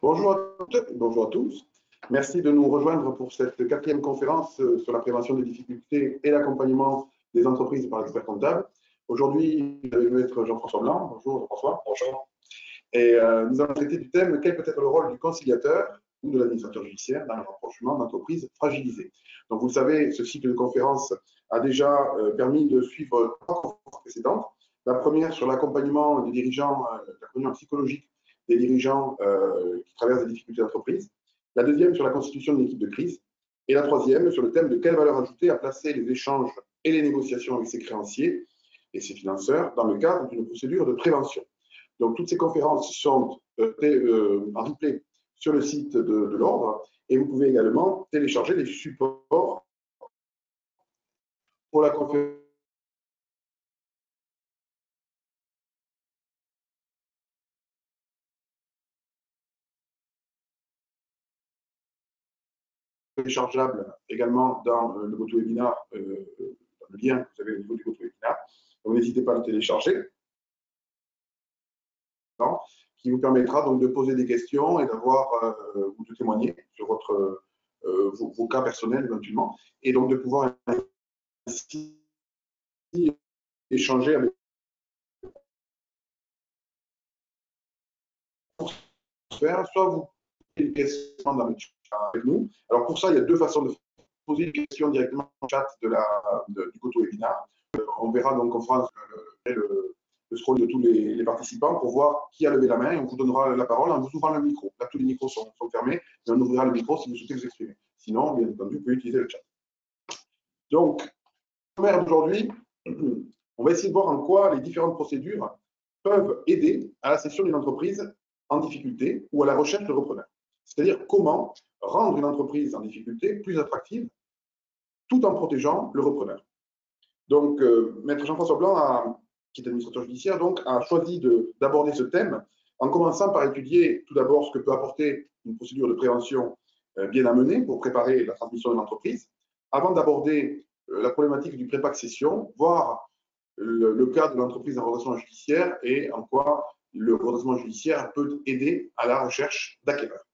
Bonjour à toutes, bonjour à tous. Merci de nous rejoindre pour cette 4e conférence sur la prévention des difficultés et l'accompagnement des entreprises par l'expert comptable. Aujourd'hui, avec nous être Jean-François Blanc. Bonjour Jean-François. Bonjour. Et nous allons traiter du thème « Quel peut être le rôle du conciliateur ou de l'administrateur judiciaire dans le rapprochement d'entreprises fragilisées ?» Donc vous le savez, ce cycle de conférences a déjà permis de suivre 3 conférences précédentes. La première sur l'accompagnement des dirigeants, l'accompagnement psychologique des dirigeants qui traversent des difficultés d'entreprise. La deuxième sur la constitution d'une équipe de crise. Et la troisième sur le thème de quelle valeur ajoutée à placer les échanges et les négociations avec ses créanciers et ses financeurs dans le cadre d'une procédure de prévention. Donc toutes ces conférences sont en replay sur le site de l'Ordre et vous pouvez également télécharger les supports pour la conférence. Téléchargeable également dans le GoToWebinar, dans le lien que vous avez au niveau du GoToWebinar. Donc n'hésitez pas à le télécharger, qui vous permettra donc de poser des questions et d'avoir ou de témoigner sur vos cas personnels éventuellement, et donc de pouvoir ainsi échanger avec soit vous posez des questions dans le chat avec nous. Alors pour ça, il y a 2 façons de poser une question directement dans le chat du GoToWebinar. On verra donc, on fera le scroll de tous les participants pour voir qui a levé la main et on vous donnera la parole en vous ouvrant le micro. Là, tous les micros sont fermés, mais on ouvrira le micro si vous souhaitez vous exprimer. Sinon, bien entendu, vous pouvez utiliser le chat. Donc, première d'aujourd'hui, on va essayer de voir en quoi les différentes procédures peuvent aider à la cession d'une entreprise en difficulté ou à la recherche de repreneurs. C'est-à-dire comment rendre une entreprise en difficulté plus attractive tout en protégeant le repreneur. Donc, Maître Jean-François Blanc, qui est administrateur judiciaire, donc, a choisi d'aborder ce thème en commençant par étudier tout d'abord ce que peut apporter une procédure de prévention bien amenée pour préparer la transmission de l'entreprise, avant d'aborder la problématique du prépack cession, voir le cas de l'entreprise en redressement judiciaire et en quoi le redressement judiciaire peut aider à la recherche d'acquéreurs.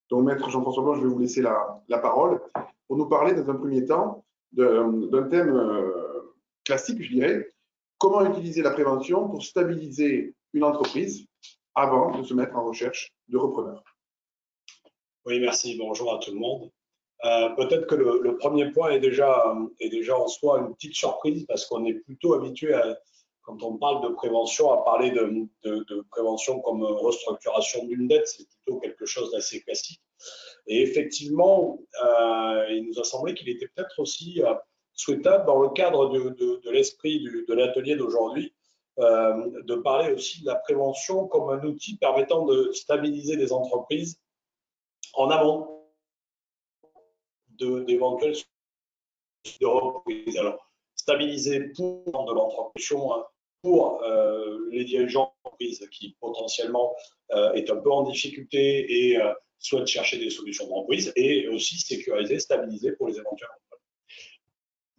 Donc, Maître Jean-François Blanc, je vais vous laisser la parole pour nous parler dans un premier temps d'un thème classique, je dirais, comment utiliser la prévention pour stabiliser une entreprise avant de se mettre en recherche de repreneurs. Oui, merci. Bonjour à tout le monde. Peut-être que le premier point est déjà en soi une petite surprise parce qu'on est plutôt habitué, quand on parle de prévention, à parler de prévention comme restructuration d'une dette. C'est plutôt quelque chose d'assez classique. Et effectivement, il nous a semblé qu'il était peut-être aussi souhaitable, dans le cadre de l'esprit de l'atelier d'aujourd'hui, de parler aussi de la prévention comme un outil permettant de stabiliser les entreprises en amont d'éventuelles de reprise. Alors, stabiliser pour de l'entreprise, pour les dirigeants d'entreprise qui potentiellement est un peu en difficulté et souhaitent chercher des solutions de reprise, et aussi sécuriser, stabiliser pour les éventuels repreneurs.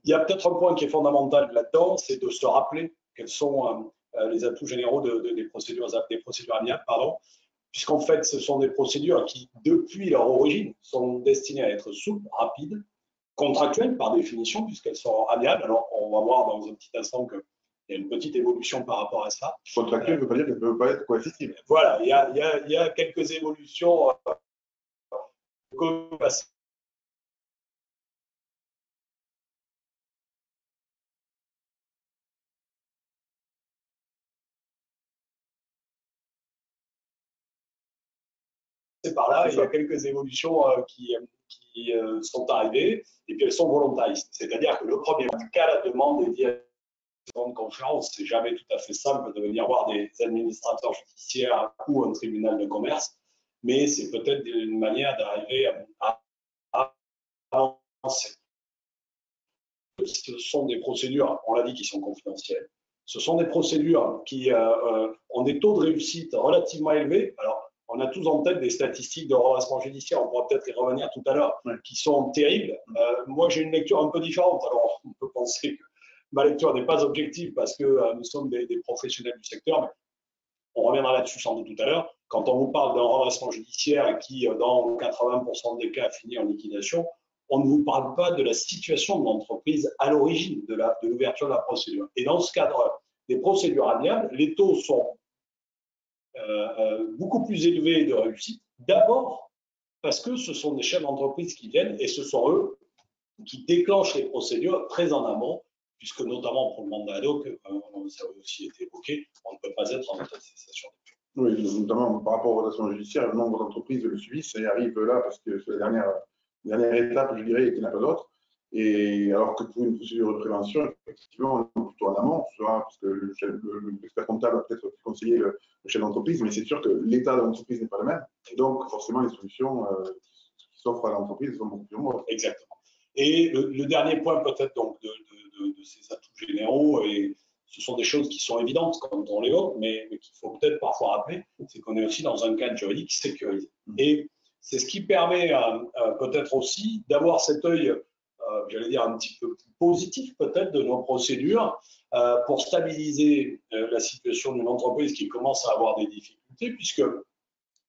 Il y a peut-être un point qui est fondamental là-dedans, c'est de se rappeler quels sont les atouts généraux des procédures amiables, puisqu'en fait, ce sont des procédures qui, depuis leur origine, sont destinées à être souples, rapides, contractuelles par définition, puisqu'elles sont amiables. Alors, on va voir dans un petit instant qu'il y a une petite évolution par rapport à ça. Contractuelle ne veut pas dire qu'elle ne peut pas être coercitive. Voilà, il y a quelques évolutions par là, il y a quelques évolutions qui sont arrivées et puis elles sont volontaristes. C'est-à-dire que le premier cas, la demande est liée à une conférence. C'est jamais tout à fait simple de venir voir des administrateurs judiciaires ou un tribunal de commerce, mais c'est peut-être une manière d'arriver à avancer. Ce sont des procédures, on l'a dit, qui sont confidentielles. Ce sont des procédures qui ont des taux de réussite relativement élevés. Alors, on a tous en tête des statistiques de redressement judiciaire, on pourra peut-être y revenir tout à l'heure, qui sont terribles. Moi, j'ai une lecture un peu différente. Alors, on peut penser que ma lecture n'est pas objective parce que nous sommes des professionnels du secteur, mais on reviendra là-dessus sans doute tout à l'heure. Quand on vous parle d'un redressement judiciaire qui, dans 80% des cas, finit en liquidation, on ne vous parle pas de la situation de l'entreprise à l'origine de l'ouverture de la procédure. Et dans ce cadre des procédures amiables, les taux sont beaucoup plus élevés de réussite. D'abord, parce que ce sont des chefs d'entreprise qui viennent et ce sont eux qui déclenchent les procédures très en amont, puisque notamment pour le mandat ad hoc, ça a aussi été évoqué, on ne peut pas être en état de cessation. Oui, notamment par rapport aux relations judiciaires, le nombre d'entreprises le suivi, ça y arrive là parce que c'est la dernière étape, je dirais, qu'il n'y en a pas d'autre. Et alors que pour une procédure de prévention, effectivement, on est plutôt en amont, soit parce que l'expert comptable va peut-être conseiller le chef d'entreprise, mais c'est sûr que l'état de l'entreprise n'est pas le même. Et donc, forcément, les solutions qui s'offrent à l'entreprise sont beaucoup plus nombreuses. Exactement. Et le dernier point peut-être donc de ces atouts généraux, et ce sont des choses qui sont évidentes quand on les voit, mais qu'il faut peut-être parfois rappeler, c'est qu'on est aussi dans un cadre juridique sécurisé. Et c'est ce qui permet peut-être aussi d'avoir cet œil, j'allais dire un petit peu plus positif peut-être de nos procédures pour stabiliser la situation d'une entreprise qui commence à avoir des difficultés, puisque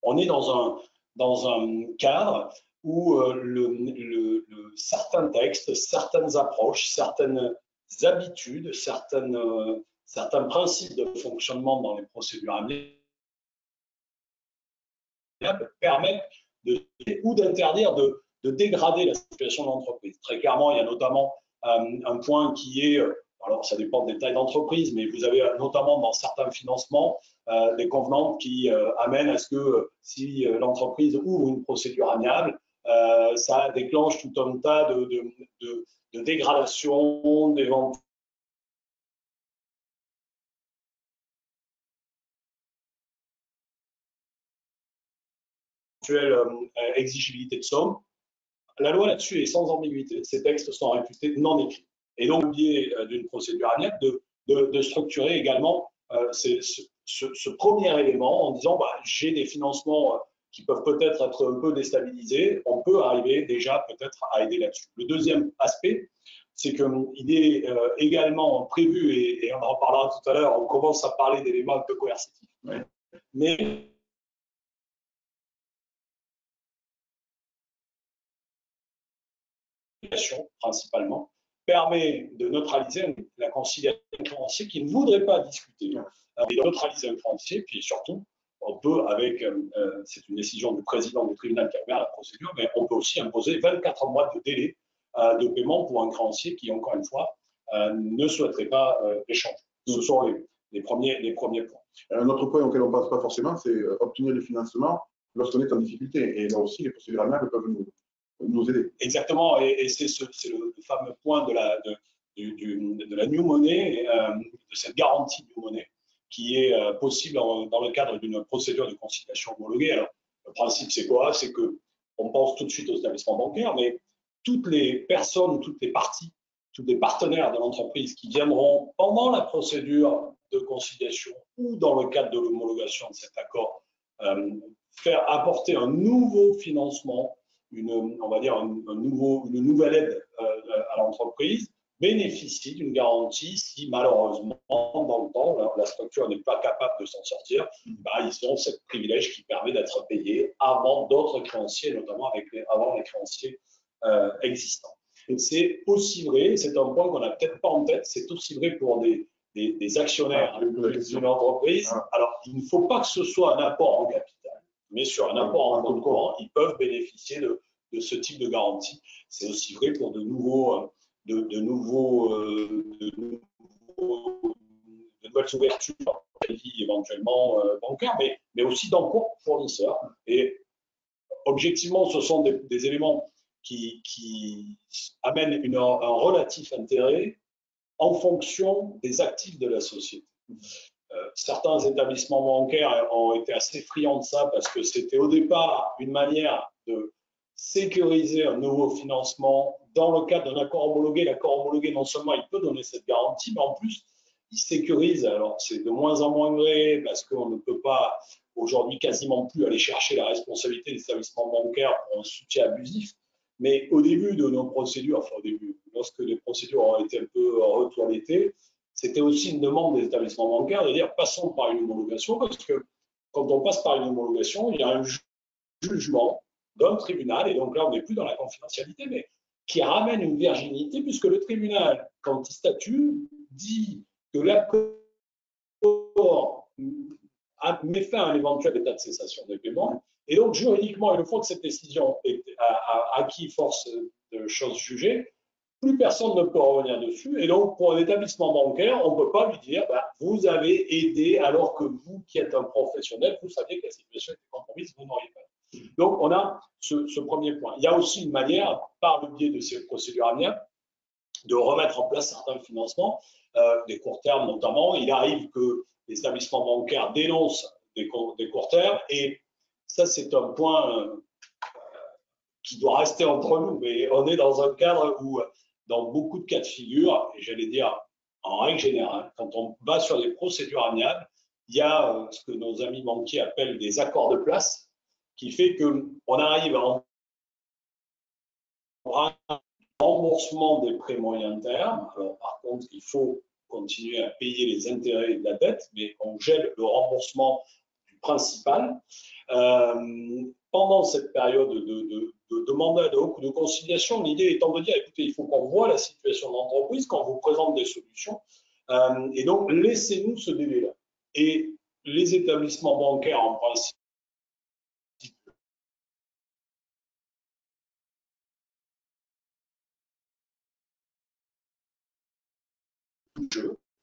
on est dans un cadre où certains textes, certaines approches, certaines habitudes, certains principes de fonctionnement dans les procédures amiables permettent ou d'interdire de dégrader la situation de l'entreprise. Très clairement, il y a notamment un point qui est, alors ça dépend des tailles d'entreprise, mais vous avez notamment dans certains financements des convenantes qui amènent à ce que si l'entreprise ouvre une procédure amiable, ça déclenche tout un tas de dégradation, d'éventuelles exigibilité de somme. La loi là-dessus est sans ambiguïté. Ces textes sont réputés non écrits. Et donc, au biais d'une procédure amiable, de structurer également ce premier élément en disant j'ai des financements qui peuvent peut-être être un peu déstabilisés. On peut arriver déjà peut-être à aider là-dessus. Le deuxième aspect, c'est qu'il est également prévu, et on en reparlera tout à l'heure, on commence à parler d'éléments un peu coercitifs. Ouais. Mais principalement, permet de neutraliser la conciliation d'un créancier qui ne voudrait pas discuter, et de neutraliser un créancier, puis surtout, on peut, c'est une décision du président du tribunal qui a ouvert la procédure, mais on peut aussi imposer 24 mois de délai de paiement pour un créancier qui, encore une fois, ne souhaiterait pas échanger. Ce sont les premiers points. Un autre point auquel on ne pense pas forcément, c'est obtenir le financement lorsqu'on est en difficulté. Et là aussi, les procédures amiables peuvent nous aider. Exactement, et c'est le fameux point de la new money, de cette garantie new money, qui est possible dans le cadre d'une procédure de conciliation homologuée. Alors, le principe, c'est quoi? C'est qu'on pense tout de suite aux établissements bancaires, mais toutes les personnes, toutes les parties, tous les partenaires de l'entreprise qui viendront pendant la procédure de conciliation ou dans le cadre de l'homologation de cet accord, faire apporter un nouveau financement, on va dire une nouvelle aide à l'entreprise, bénéficie d'une garantie si malheureusement dans le temps la structure n'est pas capable de s'en sortir, ils ont ce privilège qui permet d'être payés avant d'autres créanciers, notamment avant les créanciers existants. C'est aussi vrai, c'est un point qu'on n'a peut-être pas en tête, c'est aussi vrai pour des actionnaires d'une entreprise. Alors, il ne faut pas que ce soit un apport en capital, mais sur un apport en compte courant, ils peuvent bénéficier de ce type de garantie. C'est aussi vrai pour de nouvelles ouvertures, éventuellement bancaires, mais aussi d'encours fournisseurs. Et objectivement, ce sont des éléments qui amènent un relatif intérêt en fonction des actifs de la société. Certains établissements bancaires ont été assez friands de ça parce que c'était au départ une manière de sécuriser un nouveau financement dans le cadre d'un accord homologué. L'accord homologué, non seulement il peut donner cette garantie, mais en plus, il sécurise. Alors, c'est de moins en moins vrai parce qu'on ne peut pas aujourd'hui quasiment plus aller chercher la responsabilité des établissements bancaires pour un soutien abusif. Mais au début de nos procédures, enfin au début, lorsque les procédures ont été un peu retoilettées, c'était aussi une demande des établissements bancaires de dire passons par une homologation, parce que quand on passe par une homologation, il y a un jugement d'un tribunal, et donc là on n'est plus dans la confidentialité, mais qui ramène une virginité, puisque le tribunal, quand il statue, dit que l'accord met fin à un éventuel état de cessation des paiements, et donc juridiquement, une fois que cette décision a acquis force de choses jugées, plus personne ne peut revenir dessus. Et donc, pour un établissement bancaire, on ne peut pas lui dire bah, vous avez aidé alors que vous, qui êtes un professionnel, vous saviez que la situation était compromise, vous n'auriez pas. Donc, on a ce premier point. Il y a aussi une manière, par le biais de ces procédures amiables, de remettre en place certains financements, des courts termes notamment. Il arrive que les établissements bancaires dénoncent des courts termes, et ça, c'est un point qui doit rester entre nous. Mais on est dans un cadre où, dans beaucoup de cas de figure, et j'allais dire en règle générale, quand on va sur des procédures amiables, il y a ce que nos amis banquiers appellent des accords de place, qui fait qu'on arrive à un remboursement des prêts moyen terme. Alors, par contre, il faut continuer à payer les intérêts de la dette, mais on gèle le remboursement du principal. Pendant cette période de mandat de ou de conciliation, l'idée étant de dire, écoutez, il faut qu'on voit la situation de l'entreprise, qu'on vous présente des solutions, et donc laissez-nous ce délai-là. Et les établissements bancaires, en principe,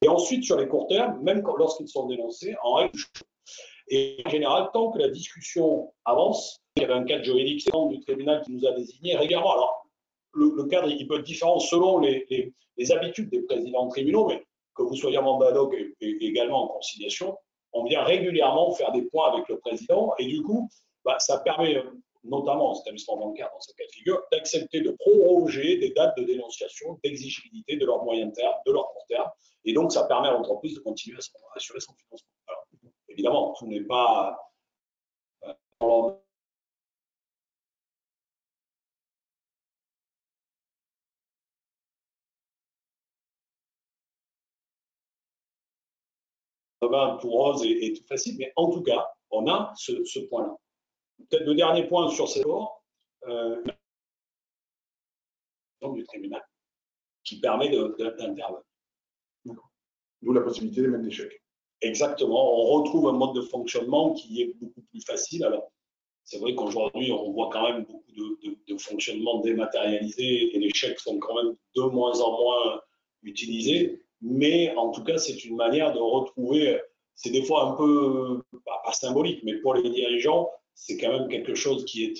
et ensuite, sur les courts termes, même lorsqu'ils sont dénoncés, en règle, et en général, tant que la discussion avance, il y avait un cadre juridique du tribunal qui nous a désignés régulièrement. Alors, le cadre, il peut être différent selon les habitudes des présidents de tribunaux, mais que vous soyez en mandat ad hoc et également en conciliation, on vient régulièrement faire des points avec le président, et du coup, bah, ça permet, notamment aux établissements bancaires dans ce cas de figure, d'accepter de proroger des dates de dénonciation, d'exigibilité de leur moyen terme, de leur court terme, et donc ça permet à l'entreprise de continuer à assurer son financement. Alors, évidemment, tout n'est pas tout rose et tout facile, mais en tout cas, on a ce point-là. Peut-être le dernier point sur ces bords, du tribunal, qui permet d'intervenir. D'où la possibilité de mettre des chèques. Exactement, on retrouve un mode de fonctionnement qui est beaucoup plus facile. Alors, c'est vrai qu'aujourd'hui, on voit quand même beaucoup de fonctionnement dématérialisé et les chèques sont quand même de moins en moins utilisés. Mais en tout cas, c'est une manière de retrouver, c'est des fois un peu, pas symbolique, mais pour les dirigeants, c'est quand même quelque chose qui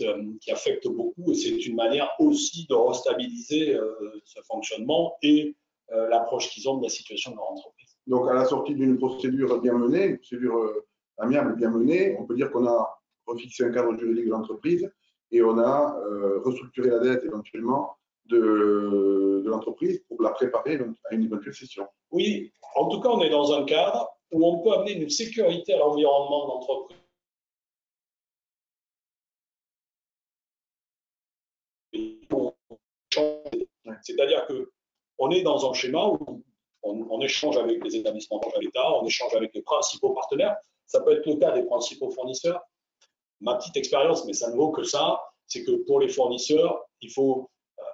affecte beaucoup, et c'est une manière aussi de restabiliser ce fonctionnement et l'approche qu'ils ont de la situation de leur entreprise. Donc, à la sortie d'une procédure bien menée, une procédure amiable bien menée, on peut dire qu'on a refixé un cadre juridique de l'entreprise et on a restructuré la dette éventuellement de l'entreprise pour la préparer donc, à une éventuelle cession. Oui, en tout cas, on est dans un cadre où on peut amener une sécurité à l'environnement de l'entreprise. C'est-à-dire qu'on est dans un schéma où on échange avec les établissements de l'État, on échange avec les principaux partenaires. Ça peut être le cas des principaux fournisseurs. Ma petite expérience, mais ça ne vaut que ça, c'est que pour les fournisseurs, il faut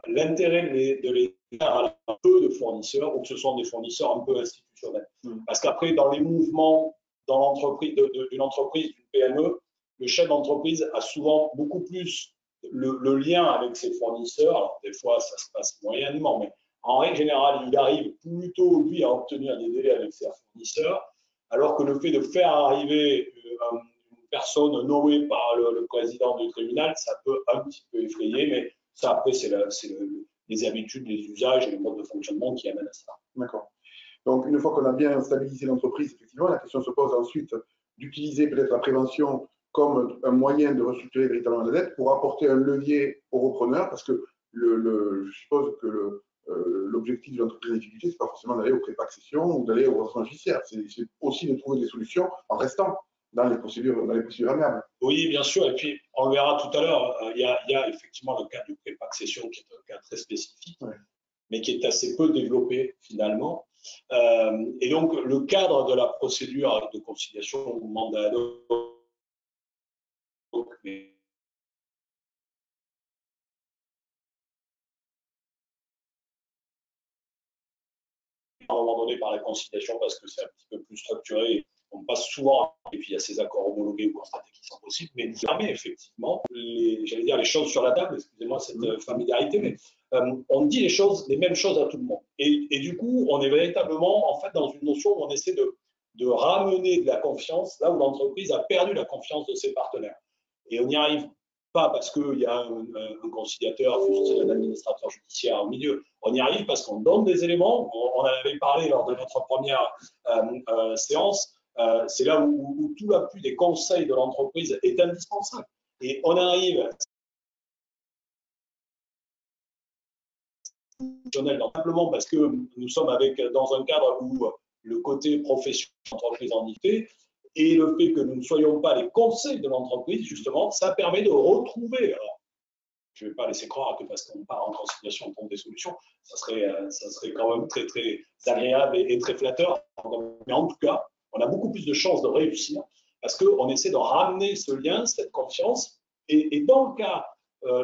l'intérêt de l'État à un peu de fournisseurs, ou que ce soit des fournisseurs un peu institutionnels. Parce qu'après, dans les mouvements dans l'entreprise, d'une entreprise, d'une PME, le chef d'entreprise a souvent beaucoup plus le lien avec ses fournisseurs. Alors, des fois, ça se passe moyennement, mais en règle générale, il arrive plutôt, lui, à obtenir des délais avec ses fournisseurs, alors que le fait de faire arriver une personne nommée par le président du tribunal, ça peut un petit peu effrayer, mais ça, après, c'est les habitudes, les usages et les modes de fonctionnement qui amènent à ça. D'accord. Donc, une fois qu'on a bien stabilisé l'entreprise, effectivement, la question se pose ensuite d'utiliser peut-être la prévention comme un moyen de restructurer véritablement la dette pour apporter un levier aux repreneurs, parce que je suppose que l'objectif de l'entreprise en difficulté, ce n'est pas forcément d'aller au pré-accession ou d'aller au redressement judiciaire, c'est aussi de trouver des solutions en restant dans les procédures amiables. Oui, bien sûr, et puis on le verra tout à l'heure, il y a effectivement le cas du pré-accession qui est un cas très spécifique. Ouais. mais qui est assez peu développé finalement. Et donc, le cadre de la procédure de conciliation ou mandat ad hoc, mais à un moment donné par la conciliation parce que c'est un petit peu plus structuré. On passe souvent, et puis il y a ces accords homologués ou constatés qui sont possibles, mais ça permet effectivement, j'allais dire les choses sur la table, excusez-moi cette familiarité, mais on dit les mêmes choses à tout le monde. Et du coup, on est véritablement en fait dans une notion où on essaie de ramener de la confiance là où l'entreprise a perdu la confiance de ses partenaires. Et on n'y arrive pas parce qu'il y a un conciliateur, un administrateur judiciaire au milieu. On y arrive parce qu'on donne des éléments. On en avait parlé lors de notre première séance. C'est là où tout l'appui des conseils de l'entreprise est indispensable. Et on arrive simplement parce que nous sommes dans un cadre où le côté professionnel de l'entreprise en difficulté et le fait que nous ne soyons pas les conseils de l'entreprise, justement, ça permet de retrouver. Alors, je ne vais pas laisser croire que parce qu'on part en conciliation, on trouve des solutions. Ça serait quand même très, très agréable et très flatteur. Mais en tout cas, on a beaucoup plus de chances de réussir parce qu'on essaie de ramener ce lien, cette confiance. Et dans le cas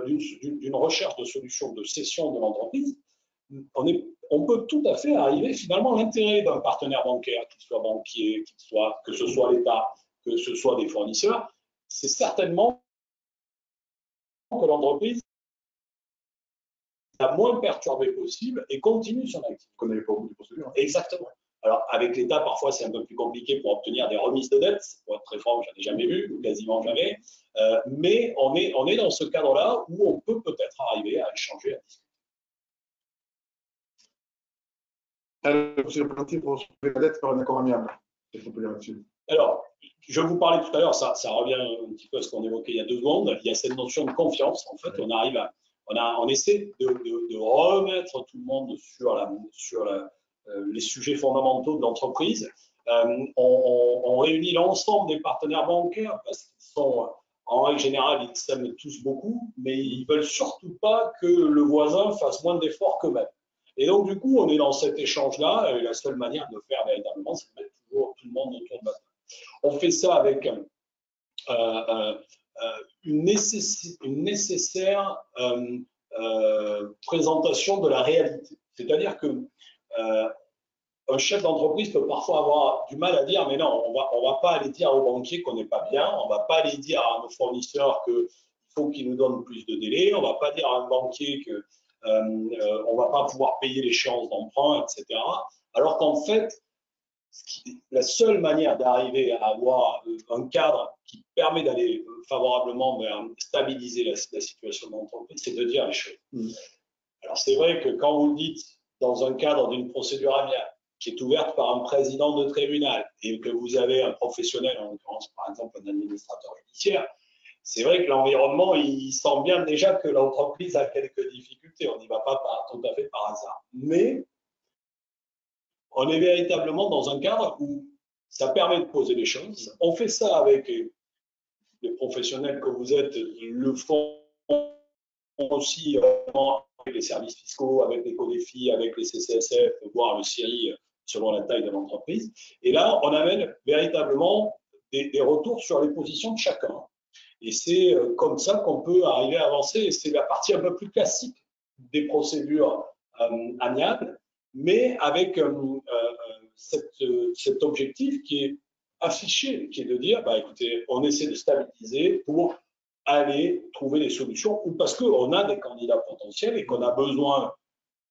d'une recherche de solutions de cession de l'entreprise, on peut tout à fait arriver finalement à l'intérêt d'un partenaire bancaire, qu'il soit banquier, que ce soit l'État, que ce soit des fournisseurs. C'est certainement que l'entreprise la moins perturbée possible et continue son activité. Qu'on n'avait pas beaucoup de procédures. Exactement. Alors, avec l'État, parfois, c'est un peu plus compliqué pour obtenir des remises de dette. Pour être très franc, j'en ai jamais vu, ou quasiment jamais. Mais on est dans ce cadre-là où on peut peut-être arriver à échanger, à discuter. C'est parti pour sauver la dette par un accord amiable. Qu'est-ce qu'on peut dire là-dessus? Alors, je vous parlais tout à l'heure, ça revient un petit peu à ce qu'on évoquait il y a 2 secondes. Il y a cette notion de confiance. En fait, on essaie de remettre tout le monde sur les sujets fondamentaux de l'entreprise. On réunit l'ensemble des partenaires bancaires parce qu'ils sont, en règle générale, ils s'aiment tous beaucoup, mais ils ne veulent surtout pas que le voisin fasse moins d'efforts qu'eux-mêmes. Et donc, du coup, on est dans cet échange-là, et la seule manière de le faire véritablement, c'est de mettre toujours tout le monde autour de la table. On fait ça avec une nécessaire présentation de la réalité. C'est-à-dire que un chef d'entreprise peut parfois avoir du mal à dire, mais non, on va pas aller dire aux banquiers qu'on n'est pas bien, on va pas aller dire à nos fournisseurs qu'il faut qu'ils nous donnent plus de délais, on va pas dire à un banquier que on va pas pouvoir payer l'échéance d'emprunt, etc. Alors qu'en fait, la seule manière d'arriver à avoir un cadre qui permet d'aller favorablement vers stabiliser la situation de l'entreprise, c'est de dire les choses. Alors c'est vrai que quand vous dites dans un cadre d'une procédure amiable qui est ouverte par un président de tribunal et que vous avez un professionnel, en l'occurrence par exemple un administrateur judiciaire, c'est vrai que l'environnement, il sent bien déjà que l'entreprise a quelques difficultés. On n'y va pas tout à fait par hasard. Mais on est véritablement dans un cadre où ça permet de poser les choses. On fait ça avec les professionnels que vous êtes, le font aussi avec les services fiscaux, avec les CODEFI, avec les CCSF, voire le CIRI selon la taille de l'entreprise. Et là, on amène véritablement des retours sur les positions de chacun. Et c'est comme ça qu'on peut arriver à avancer. Et c'est la partie un peu plus classique des procédures amiables, mais avec cet objectif qui est affiché, qui est de dire, bah, écoutez, on essaie de stabiliser pour aller trouver des solutions, ou parce qu'on a des candidats potentiels et qu'on a besoin,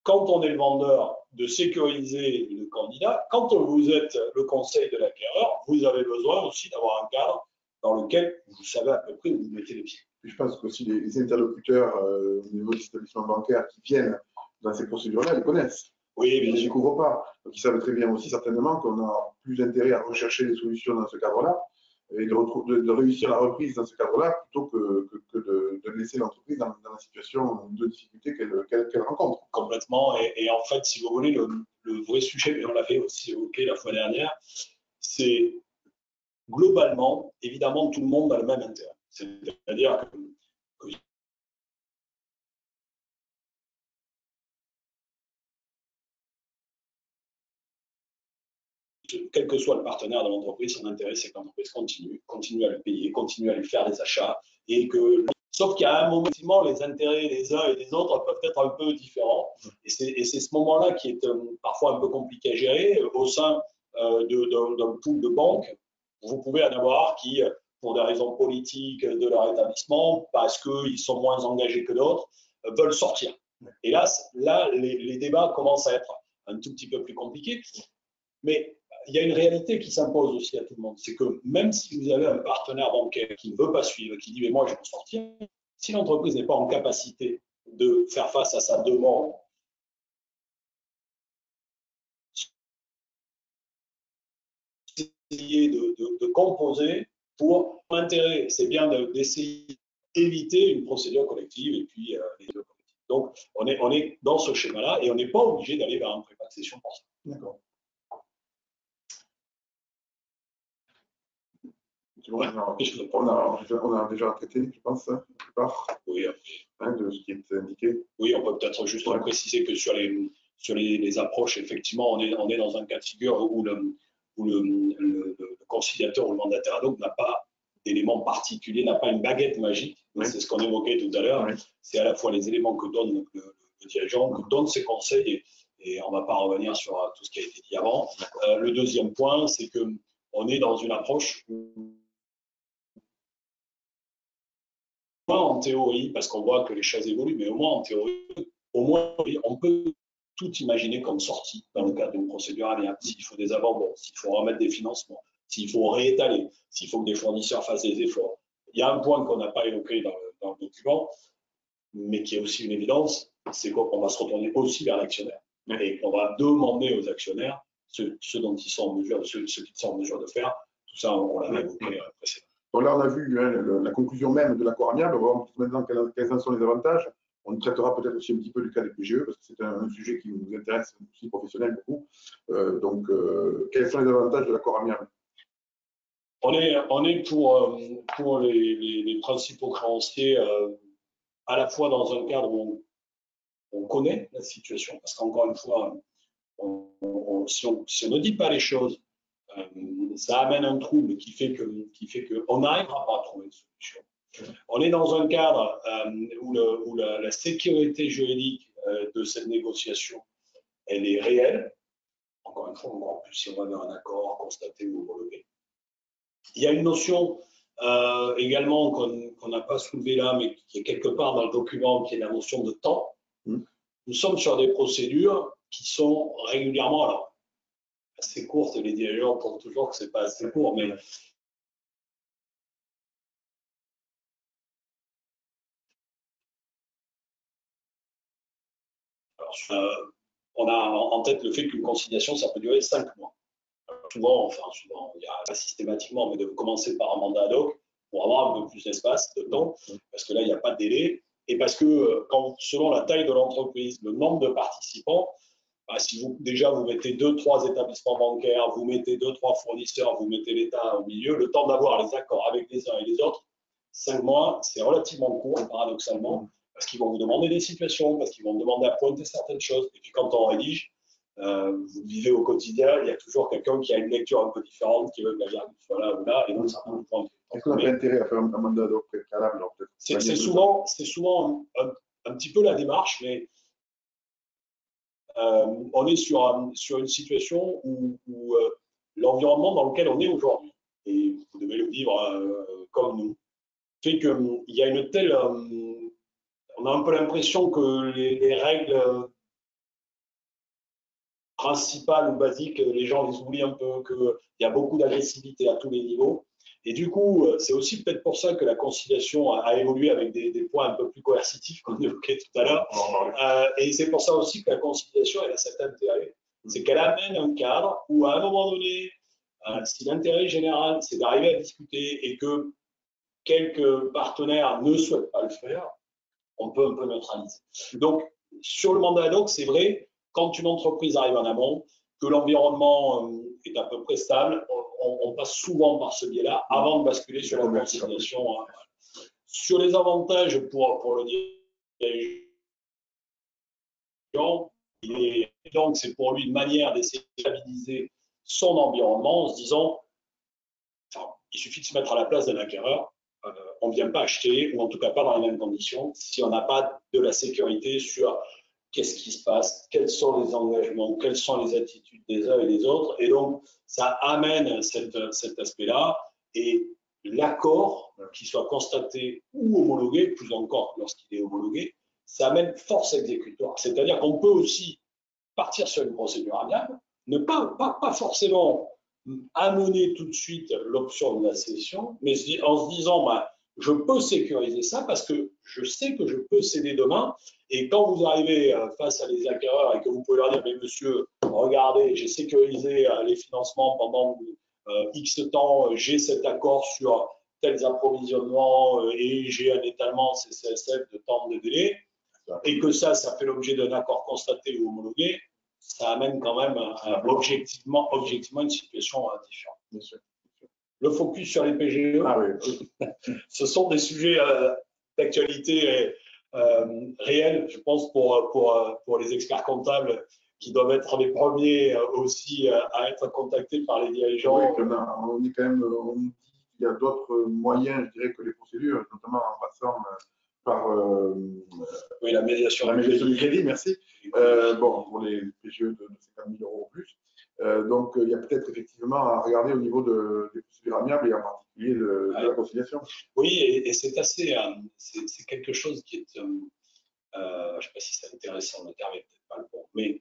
quand on est le vendeur, de sécuriser le candidat. Quand vous êtes le conseil de l'acquéreur, vous avez besoin aussi d'avoir un cadre dans lequel vous savez à peu près où vous mettez les pieds. Je pense qu'aussi les interlocuteurs au niveau des établissements bancaires qui viennent dans ces procédures-là, ils connaissent. Oui, ils ne découvrent pas. Donc ils savent très bien aussi certainement qu'on a plus intérêt à rechercher des solutions dans ce cadre-là et de réussir la reprise dans ce cadre-là plutôt que de laisser l'entreprise dans la situation de difficulté qu'elle rencontre. Complètement. Et en fait, si vous voulez, le vrai sujet, mais on l'avait aussi évoqué la fois dernière, c'est globalement, évidemment, tout le monde a le même intérêt. C'est-à-dire que quel que soit le partenaire de l'entreprise, son intérêt, c'est que l'entreprise continue à le payer, continue à lui faire des achats, et que, sauf qu'à un moment, effectivement, les intérêts des uns et des autres peuvent être un peu différents, et c'est ce moment-là qui est parfois un peu compliqué à gérer. Au sein d'un pool de banques, vous pouvez en avoir qui, pour des raisons politiques de leur établissement, parce qu'ils sont moins engagés que d'autres, veulent sortir. Et là les débats commencent à être un tout petit peu plus compliqués. Mais il y a une réalité qui s'impose aussi à tout le monde. C'est que même si vous avez un partenaire bancaire qui ne veut pas suivre, qui dit mais moi je veux sortir, si l'entreprise n'est pas en capacité de faire face à sa demande, essayer de composer pour l'intérêt. C'est bien d'essayer d'éviter une procédure collective et puis les deux collectifs. Donc on est dans ce schéma-là et on n'est pas obligé d'aller vers un préparation pour ça. D'accord. On a déjà traité, je pense, la plupart oui, de ce qui est indiqué. Oui, on peut peut-être juste préciser que sur les approches, effectivement, on est dans un cas de figure où le conciliateur ou le mandataire ad hoc n'a pas d'éléments particuliers, n'a pas une baguette magique. Oui. C'est ce qu'on évoquait tout à l'heure. Oui. C'est à la fois les éléments que donne le dirigeant, que donne ses conseils, et on ne va pas revenir sur tout ce qui a été dit avant. Le deuxième point, c'est qu'on est dans une approche où, en théorie, parce qu'on voit que les choses évoluent, mais au moins en théorie, on peut tout imaginer comme sortie dans le cadre d'une procédure amiable. S'il faut des abandons, s'il faut remettre des financements, s'il faut réétaler, s'il faut que des fournisseurs fassent des efforts. Il y a un point qu'on n'a pas évoqué dans le document, mais qui est aussi une évidence, c'est qu'on va se retourner aussi vers l'actionnaire. Et qu'on va demander aux actionnaires ce dont ils sont en mesure, ce qu'ils sont en mesure de faire. Tout ça, on l'avait évoqué précédemment. Donc là, on a vu la conclusion même de l'accord amiable. On va voir maintenant quels sont les avantages. On traitera peut-être aussi un petit peu du cas des PGE, parce que c'est un sujet qui nous intéresse aussi professionnel beaucoup. Quels sont les avantages de l'accord amiable? On est pour les principaux créanciers à la fois dans un cadre où on connaît la situation, parce qu'encore une fois, si on ne dit pas les choses, ça amène un trouble qui fait qu'on n'arrivera pas à trouver une solution. On est dans un cadre où la sécurité juridique de cette négociation, elle est réelle. Encore une fois, encore plus si on va vers un accord constaté ou homologué. Il y a une notion également qu'on n'a pas soulevée là, mais qui est quelque part dans le document, qui est la notion de temps. Nous sommes sur des procédures qui sont régulièrement, alors assez courtes, les dirigeants pensent toujours que ce n'est pas assez court, mais on a en tête le fait qu'une conciliation, ça peut durer 5 mois. Souvent, il y a pas systématiquement, mais de commencer par un mandat ad hoc pour avoir un peu plus d'espace, de temps, parce que là, il n'y a pas de délai, et parce que selon la taille de l'entreprise, le nombre de participants, si vous mettez 2-3 établissements bancaires, vous mettez 2-3 fournisseurs, vous mettez l'État au milieu, le temps d'avoir les accords avec les uns et les autres, 5 mois, c'est relativement court, paradoxalement, parce qu'ils vont vous demander des situations, parce qu'ils vont vous demander à pointer certaines choses. Et puis quand on rédige, vous vivez au quotidien, il y a toujours quelqu'un qui a une lecture un peu différente, qui veut que la virgule soit là ou là, et donc ça prend du temps. Est-ce qu'on a pas intérêt à faire un mandat ad hoc préalable? C'est souvent un petit peu la démarche, mais on est sur une situation où l'environnement dans lequel on est aujourd'hui, et vous devez le vivre comme nous, fait qu'il y a une telle... on a un peu l'impression que les règles principales ou basiques, les gens les oublient un peu, qu'il y a beaucoup d'agressivité à tous les niveaux. Et du coup, c'est aussi peut-être pour ça que la conciliation a évolué avec des points un peu plus coercitifs qu'on évoquait tout à l'heure. Et c'est pour ça aussi que la conciliation, elle a cet intérêt. C'est qu'elle amène un cadre où, à un moment donné, si l'intérêt général, c'est d'arriver à discuter et que quelques partenaires ne souhaitent pas le faire, on peut un peu neutraliser. Donc, sur le mandat ad hoc, c'est vrai, quand une entreprise arrive en amont, que l'environnement est à peu près stable, on passe souvent par ce biais-là avant de basculer sur la conciliation. Sur les avantages pour le dirigeant, donc c'est pour lui une manière d'essayer de stabiliser son environnement en se disant, enfin, il suffit de se mettre à la place d'un acquéreur, on ne vient pas acheter, ou en tout cas pas dans les mêmes conditions, si on n'a pas de la sécurité sur qu'est-ce qui se passe, quels sont les engagements, quelles sont les attitudes des uns et des autres. Et donc, ça amène cet aspect-là. Et l'accord, qu'il soit constaté ou homologué, plus encore lorsqu'il est homologué, ça amène force exécutoire. C'est-à-dire qu'on peut aussi partir sur une procédure amiable, ne pas forcément amener tout de suite l'option de la cession, mais en se disant, bah, je peux sécuriser ça parce que je sais que je peux céder demain. Et quand vous arrivez face à des acquéreurs et que vous pouvez leur dire, mais monsieur, regardez, j'ai sécurisé les financements pendant X temps, j'ai cet accord sur tels approvisionnements et j'ai un étalement CCSF de temps de délai, et que ça fait l'objet d'un accord constaté ou homologué, ça amène quand même objectivement une situation différente. Bien sûr. Le focus sur les PGE, ce sont des sujets d'actualité réelle, je pense, pour les experts comptables qui doivent être les premiers aussi à être contactés par les dirigeants. Oui, on est quand même, on dit qu'il y a d'autres moyens, je dirais, que les procédures, notamment en passant par oui, la médiation du crédit, merci. Bon, pour les PGE de 50 000 € ou plus. Donc, il y a peut-être effectivement à regarder au niveau des procédures amiables et en particulier de la conciliation. Oui, et c'est assez, c'est quelque chose qui est, je ne sais pas si c'est intéressant, le terme n'est peut-être pas le bon, mais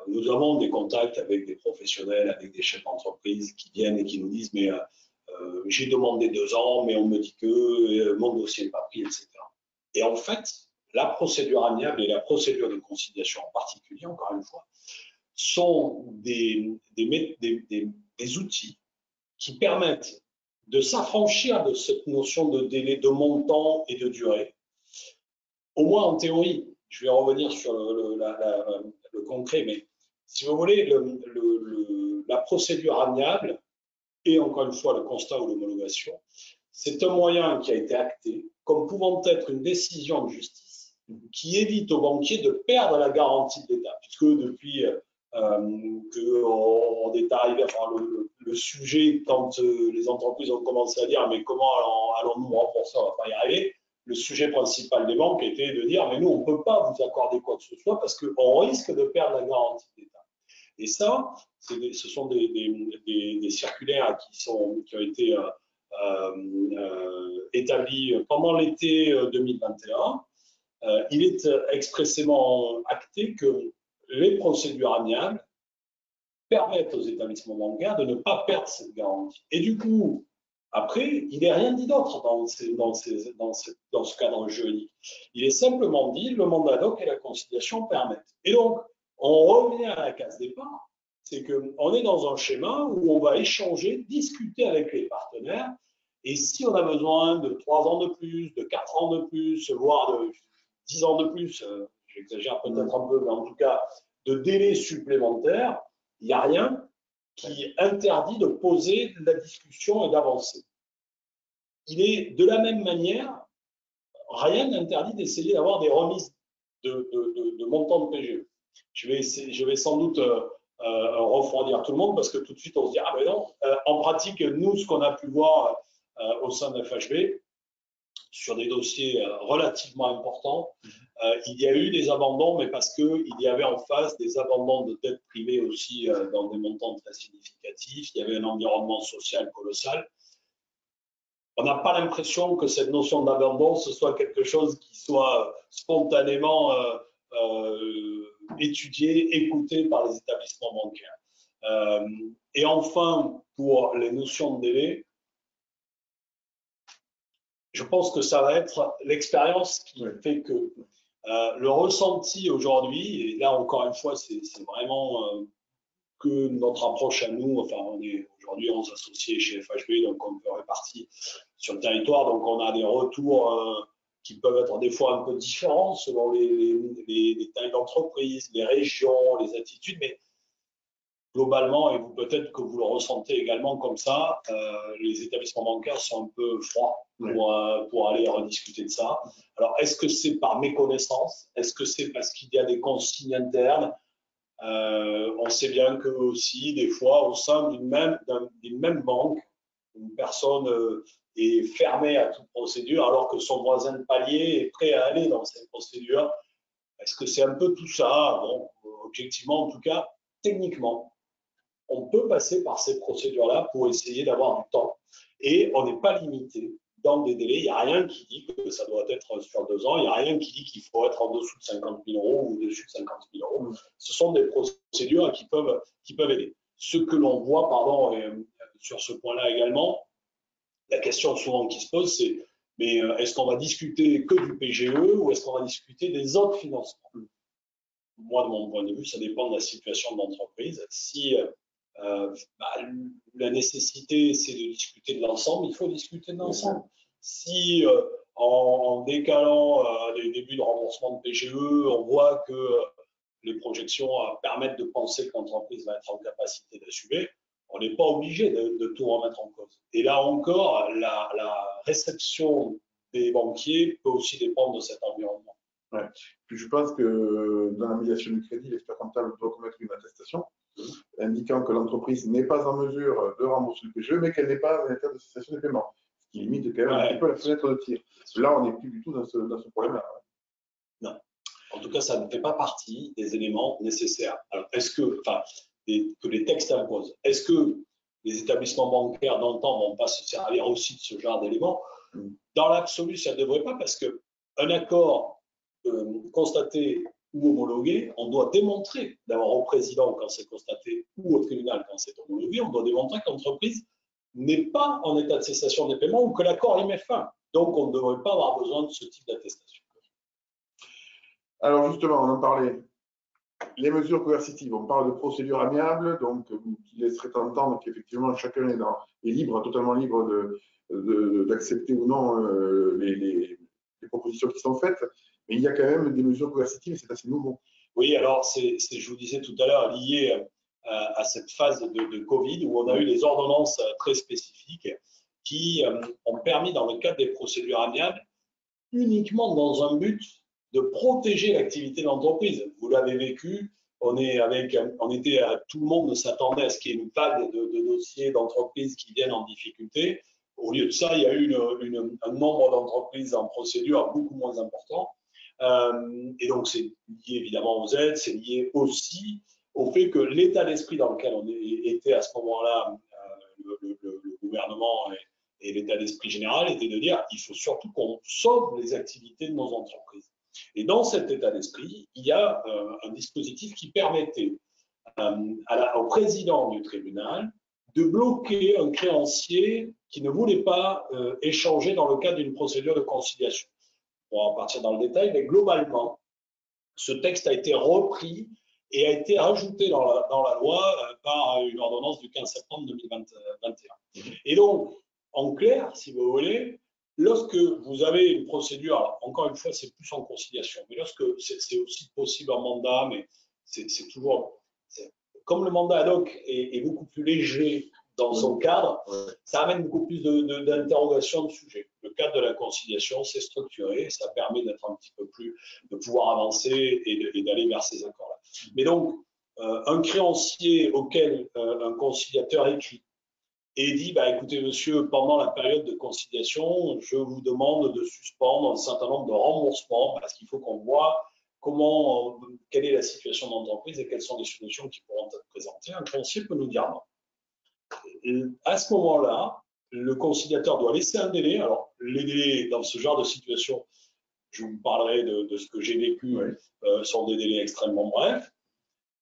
nous avons des contacts avec des professionnels, avec des chefs d'entreprise qui viennent et qui nous disent, mais j'ai demandé 2 ans, mais on me dit que mon dossier n'est pas pris, etc. Et en fait, la procédure amiable et la procédure de conciliation en particulier, encore une fois, sont des outils qui permettent de s'affranchir de cette notion de délai, de montant et de durée, au moins en théorie. Je vais revenir sur le concret, mais si vous voulez, la procédure amiable et encore une fois le constat ou l'homologation, c'est un moyen qui a été acté comme pouvant être une décision de justice qui évite aux banquiers de perdre la garantie de l'État, puisque depuis qu'on est arrivé, enfin le sujet, quand les entreprises ont commencé à dire mais comment allons-nous rembourser, on ne va pas y arriver, le sujet principal des banques était de dire mais nous on ne peut pas vous accorder quoi que ce soit parce qu'on risque de perdre la garantie de l'État. Et ça, ce sont des circulaires qui ont été établies pendant l'été 2021. Il est expressément acté que les procédures amiables permettent aux établissements bancaires de ne pas perdre cette garantie. Et du coup, après, il n'est rien dit d'autre dans ce cadre juridique. Il est simplement dit le mandat ad hoc et la conciliation permettent. Et donc, on revient à la case départ, c'est qu'on est dans un schéma où on va échanger, discuter avec les partenaires, et si on a besoin de 3 ans de plus, de 4 ans de plus, voire de 10 ans de plus, j'exagère peut-être un peu, mais en tout cas, de délais supplémentaires, il n'y a rien qui interdit de poser la discussion et d'avancer. Il est de la même manière, rien n'interdit d'essayer d'avoir des remises de montants de PGE. Je vais sans doute refroidir tout le monde parce que tout de suite on se dit ah ben non, en pratique nous ce qu'on a pu voir au sein de FHB sur des dossiers relativement importants, il y a eu des abandons, mais parce qu'il y avait en face des abandons de dettes privées aussi dans des montants très significatifs, il y avait un environnement social colossal. On n'a pas l'impression que cette notion d'abandon, ce soit quelque chose qui soit spontanément étudié, écouté par les établissements bancaires. Et enfin, pour les notions de délai, je pense que ça va être l'expérience qui fait que le ressenti aujourd'hui, et là encore une fois, c'est vraiment que notre approche à nous, enfin on est aujourd'hui 11 associés chez FHB, donc on peut répartir sur le territoire, donc on a des retours qui peuvent être des fois un peu différents selon les tailles d'entreprise, les régions, les attitudes, mais globalement, et vous peut-être que vous le ressentez également comme ça, les établissements bancaires sont un peu froids pour aller rediscuter de ça. Alors, est-ce que c'est par méconnaissance? Est-ce que c'est parce qu'il y a des consignes internes? On sait bien que aussi, des fois, au sein d'une même banque, une personne est fermée à toute procédure alors que son voisin de palier est prêt à aller dans cette procédure. Est-ce que c'est un peu tout ça? Bon, objectivement, en tout cas, techniquement, on peut passer par ces procédures-là pour essayer d'avoir du temps. Et on n'est pas limité dans des délais. Il n'y a rien qui dit que ça doit être sur 2 ans. Il n'y a rien qui dit qu'il faut être en dessous de 50 000 euros ou au-dessus de 50 000 euros. Ce sont des procédures qui peuvent aider. Ce que l'on voit, pardon, sur ce point-là également, la question souvent qui se pose, c'est mais est-ce qu'on va discuter que du PGE ou est-ce qu'on va discuter des autres financements? Moi, de mon point de vue, ça dépend de la situation de l'entreprise. Si la nécessité, c'est de discuter de l'ensemble, il faut discuter de l'ensemble. Si en décalant les débuts de remboursement de PGE, on voit que les projections permettent de penser que l'entreprise va être en capacité d'assumer, on n'est pas obligé de tout remettre en cause. Et là encore, la réception des banquiers peut aussi dépendre de cet environnement. Ouais. Puis je pense que dans la médiation du crédit, l'expert comptable doit commettre une attestation indiquant que l'entreprise n'est pas en mesure de rembourser le PGE, mais qu'elle n'est pas en état de cessation de paiement, ce qui limite quand même un petit peu la fenêtre de tir. Là, on n'est plus du tout dans ce problème-là. Non. En tout cas, ça ne fait pas partie des éléments nécessaires. Alors, est-ce que, que les textes imposent, est-ce que les établissements bancaires dans le temps ne vont pas se servir aussi de ce genre d'éléments? Dans l'absolu, ça ne devrait pas, parce qu'un accord constaté ou homologué, on doit démontrer, d'abord au président quand c'est constaté ou au tribunal quand c'est homologué, on doit démontrer que l'entreprise n'est pas en état de cessation des paiements ou que l'accord y met fin. Donc, on ne devrait pas avoir besoin de ce type d'attestation. Alors justement, on en parlait. Les mesures coercitives, on parle de procédures amiables, donc qui laisseraient entendre qu'effectivement chacun est libre, totalement libre d'accepter ou non les propositions qui sont faites, mais il y a quand même des mesures coercitives et c'est assez nouveau. Oui, alors je vous disais tout à l'heure, lié à cette phase de Covid où on a eu des ordonnances très spécifiques qui ont permis, dans le cadre des procédures amiables, uniquement dans un but de protéger l'activité de l'entreprise. Vous l'avez vécu, tout le monde s'attendait à ce qu'il y ait une vague de dossiers d'entreprises qui viennent en difficulté. Au lieu de ça, il y a eu un nombre d'entreprises en procédure beaucoup moins important. Et donc, c'est lié évidemment aux aides, c'est lié aussi au fait que l'état d'esprit dans lequel on était à ce moment-là, le gouvernement et l'état d'esprit général était de dire il faut surtout qu'on sauve les activités de nos entreprises. Et dans cet état d'esprit, il y a un dispositif qui permettait au président du tribunal de bloquer un créancier qui ne voulait pas échanger dans le cadre d'une procédure de conciliation. On va partir dans le détail, mais globalement, ce texte a été repris et a été rajouté dans la loi par une ordonnance du 15 septembre 2021. Et donc, en clair, si vous voulez, lorsque vous avez une procédure, alors encore une fois, c'est plus en conciliation, mais lorsque c'est aussi possible en mandat, mais c'est toujours, comme le mandat ad hoc est beaucoup plus léger dans son cadre, ça amène beaucoup plus d'interrogations de sujet. Le cadre de la conciliation, c'est structuré, ça permet d'être un petit peu plus, de pouvoir avancer et d'aller vers ces accords-là. Mais donc, un créancier auquel un conciliateur écrit et dit, écoutez monsieur, pendant la période de conciliation, je vous demande de suspendre un certain nombre de remboursements parce qu'il faut qu'on voit quelle est la situation de l'entreprise et quelles sont les solutions qui pourront être présentées. Un créancier peut nous dire non. À ce moment-là, le conciliateur doit laisser un délai. Alors, les délais dans ce genre de situation, je vous parlerai de ce que j'ai vécu, sont des délais extrêmement brefs.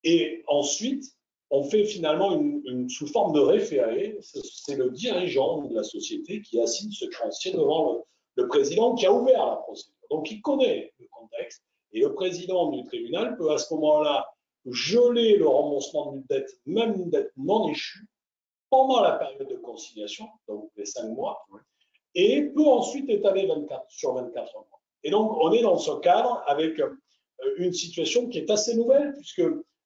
Et ensuite, on fait finalement sous forme de référé. C'est le dirigeant de la société qui assigne ce créancier devant le président qui a ouvert la procédure. Donc, il connaît le contexte. Et le président du tribunal peut à ce moment-là geler le remboursement d'une dette, même une dette non échue, pendant la période de conciliation, donc les 5 mois, et peut ensuite étaler sur 24 mois. Et donc, on est dans ce cadre avec une situation qui est assez nouvelle, puisque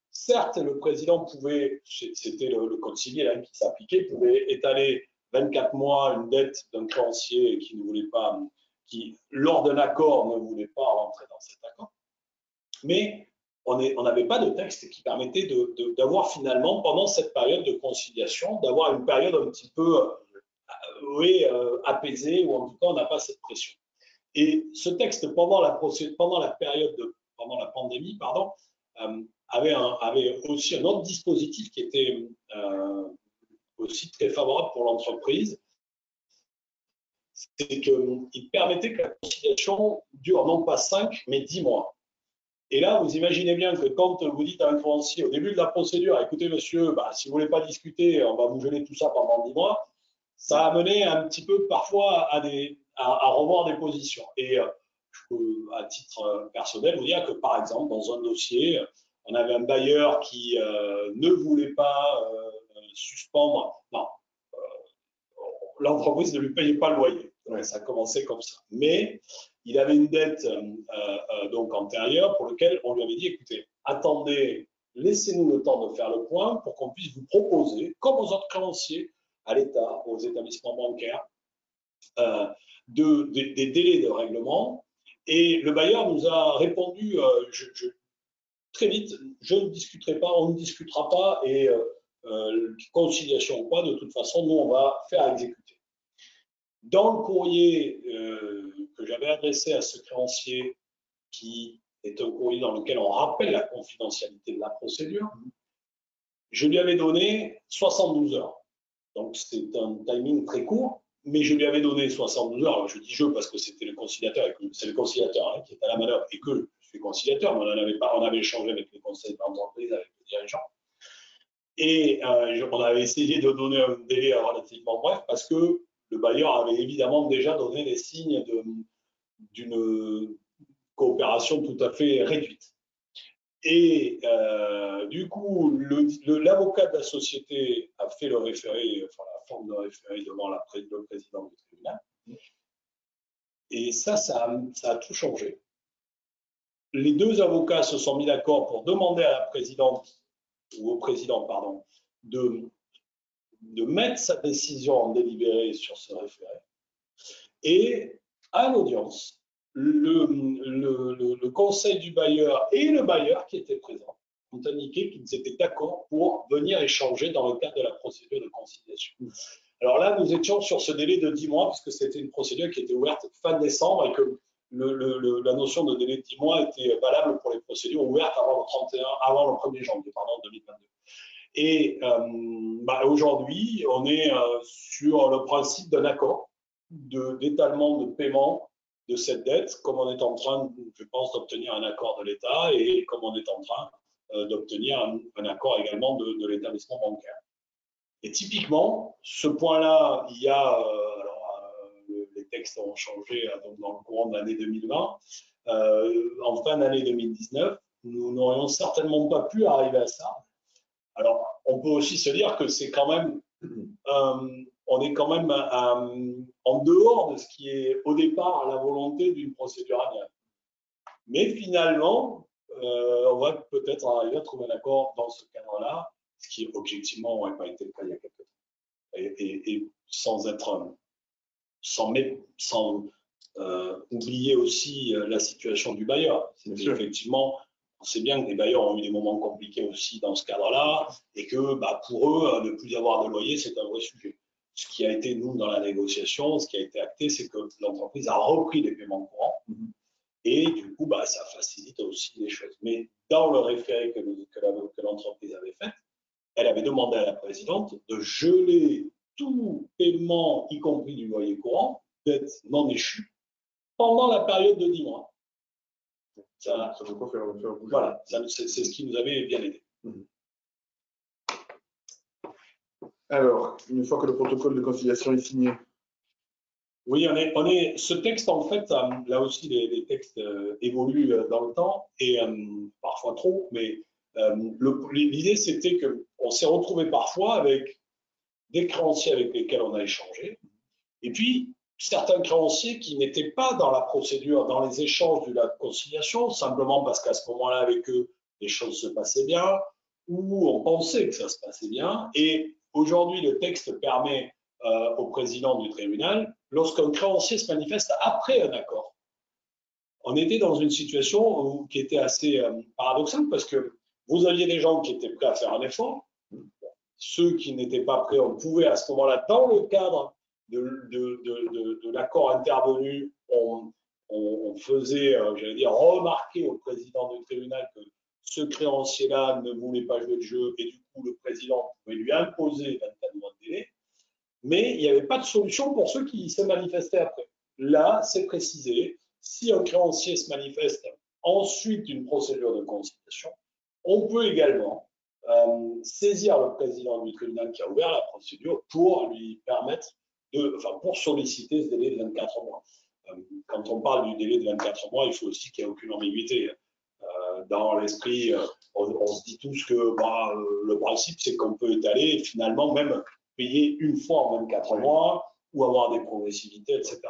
certes, le président pouvait, c'était le code civil qui s'appliquait, pouvait étaler 24 mois une dette d'un créancier qui ne voulait pas, qui, lors d'un accord, ne voulait pas rentrer dans cet accord. Mais on n'avait pas de texte qui permettait d'avoir finalement, pendant cette période de conciliation, d'avoir une période un petit peu apaisée, ou en tout cas, on n'a pas cette pression. Et ce texte, pendant la pandémie, pardon, avait aussi un autre dispositif qui était aussi très favorable pour l'entreprise. C'est qu'il permettait que la conciliation dure non pas 5, mais 10 mois. Et là, vous imaginez bien que quand vous dites à un créancier au début de la procédure, écoutez monsieur, si vous ne voulez pas discuter, on va vous geler tout ça pendant 10 mois, ça a mené un petit peu parfois à revoir des positions. Et je peux, à titre personnel, vous dire que par exemple, dans un dossier, on avait un bailleur qui ne voulait pas suspendre, non, l'entreprise ne lui payait pas le loyer. Ouais, ça a commencé comme ça. Mais il avait une dette donc antérieure pour laquelle on lui avait dit, écoutez, attendez, laissez-nous le temps de faire le point pour qu'on puisse vous proposer, comme aux autres créanciers, à l'État, aux établissements bancaires, des délais de règlement. Et le bailleur nous a répondu très vite, je ne discuterai pas, on ne discutera pas, et conciliation ou pas, de toute façon, nous, on va faire exécuter. Dans le courrier que j'avais adressé à ce créancier, qui est un courrier dans lequel on rappelle la confidentialité de la procédure, je lui avais donné 72 heures. Donc, c'est un timing très court, mais je lui avais donné 72 heures. Alors, je dis je parce que c'était le conciliateur, c'est le conciliateur qui est à la manœuvre, et que je suis conciliateur, mais on avait échangé avec les conseils de l'entreprise, avec les dirigeants. Et on avait essayé de donner un délai relativement bref parce que le bailleur avait évidemment déjà donné des signes d'une coopération tout à fait réduite. Et du coup, l'avocat de la société a fait le référé, enfin la forme de référé devant le président du tribunal. Et ça a tout changé. Les deux avocats se sont mis d'accord pour demander à la présidente, ou au président, pardon, de mettre sa décision en délibéré sur ce référé. Et à l'audience, le conseil du bailleur et le bailleur qui étaient présents ont indiqué qu'ils étaient d'accord pour venir échanger dans le cadre de la procédure de conciliation. Alors là, nous étions sur ce délai de 10 mois, puisque c'était une procédure qui était ouverte fin décembre et que la notion de délai de 10 mois était valable pour les procédures ouvertes avant le 1er janvier 2022. Et aujourd'hui, on est sur le principe d'un accord d'étalement de paiement de cette dette, comme on est en train, je pense, d'obtenir un accord de l'État et comme on est en train d'obtenir un accord également de l'établissement bancaire. Et typiquement, ce point-là, il y a, les textes ont changé donc dans le courant de l'année 2020, en fin d'année 2019, nous n'aurions certainement pas pu arriver à ça. Alors, on peut aussi se dire que c'est quand même, on est quand même en dehors de ce qui est au départ la volonté d'une procédure amiable. Mais finalement, on va peut-être arriver à trouver un accord dans ce cadre-là, ce qui objectivement n'aurait pas été le cas il y a quelques temps. Et sans oublier aussi la situation du bailleur. Effectivement, on sait bien que les bailleurs ont eu des moments compliqués aussi dans ce cadre-là et que pour eux, ne plus avoir de loyer, c'est un vrai sujet. Ce qui a été, nous, dans la négociation, ce qui a été acté, c'est que l'entreprise a repris les paiements courants et du coup, ça facilite aussi les choses. Mais dans le référé que l'entreprise avait fait, elle avait demandé à la présidente de geler tout paiement, y compris du loyer courant, dette non échue, pendant la période de 10 mois. Ça peut pas faire bouger. Voilà, c'est ce qui nous avait bien aidé. Alors, une fois que le protocole de conciliation est signé. Oui, ce texte, en fait, là aussi, les textes évoluent dans le temps, et parfois trop, mais l'idée, c'était qu'on s'est retrouvé parfois avec des créanciers avec lesquels on a échangé, et puis certains créanciers qui n'étaient pas dans la procédure, dans les échanges de la conciliation, simplement parce qu'à ce moment-là, avec eux, les choses se passaient bien, ou on pensait que ça se passait bien. Et aujourd'hui, le texte permet au président du tribunal, lorsqu'un créancier se manifeste après un accord, on était dans une situation qui était assez paradoxale parce que vous aviez des gens qui étaient prêts à faire un effort. Ceux qui n'étaient pas prêts, on pouvait à ce moment-là, dans le cadre de l'accord intervenu, on faisait, j'allais dire, remarquer au président du tribunal que ce créancier-là ne voulait pas jouer le jeu et du coup, le président pouvait lui imposer 24 mois de délai. Mais il n'y avait pas de solution pour ceux qui se manifestaient après. Là, c'est précisé, si un créancier se manifeste ensuite d'une procédure de conciliation, on peut également saisir le président du tribunal qui a ouvert la procédure pour lui permettre pour solliciter ce délai de 24 mois. Quand on parle du délai de 24 mois, il faut aussi qu'il n'y ait aucune ambiguïté. Dans l'esprit, on se dit tous que le principe, c'est qu'on peut étaler et finalement même payer une fois en 24 mois ou avoir des progressivités, etc.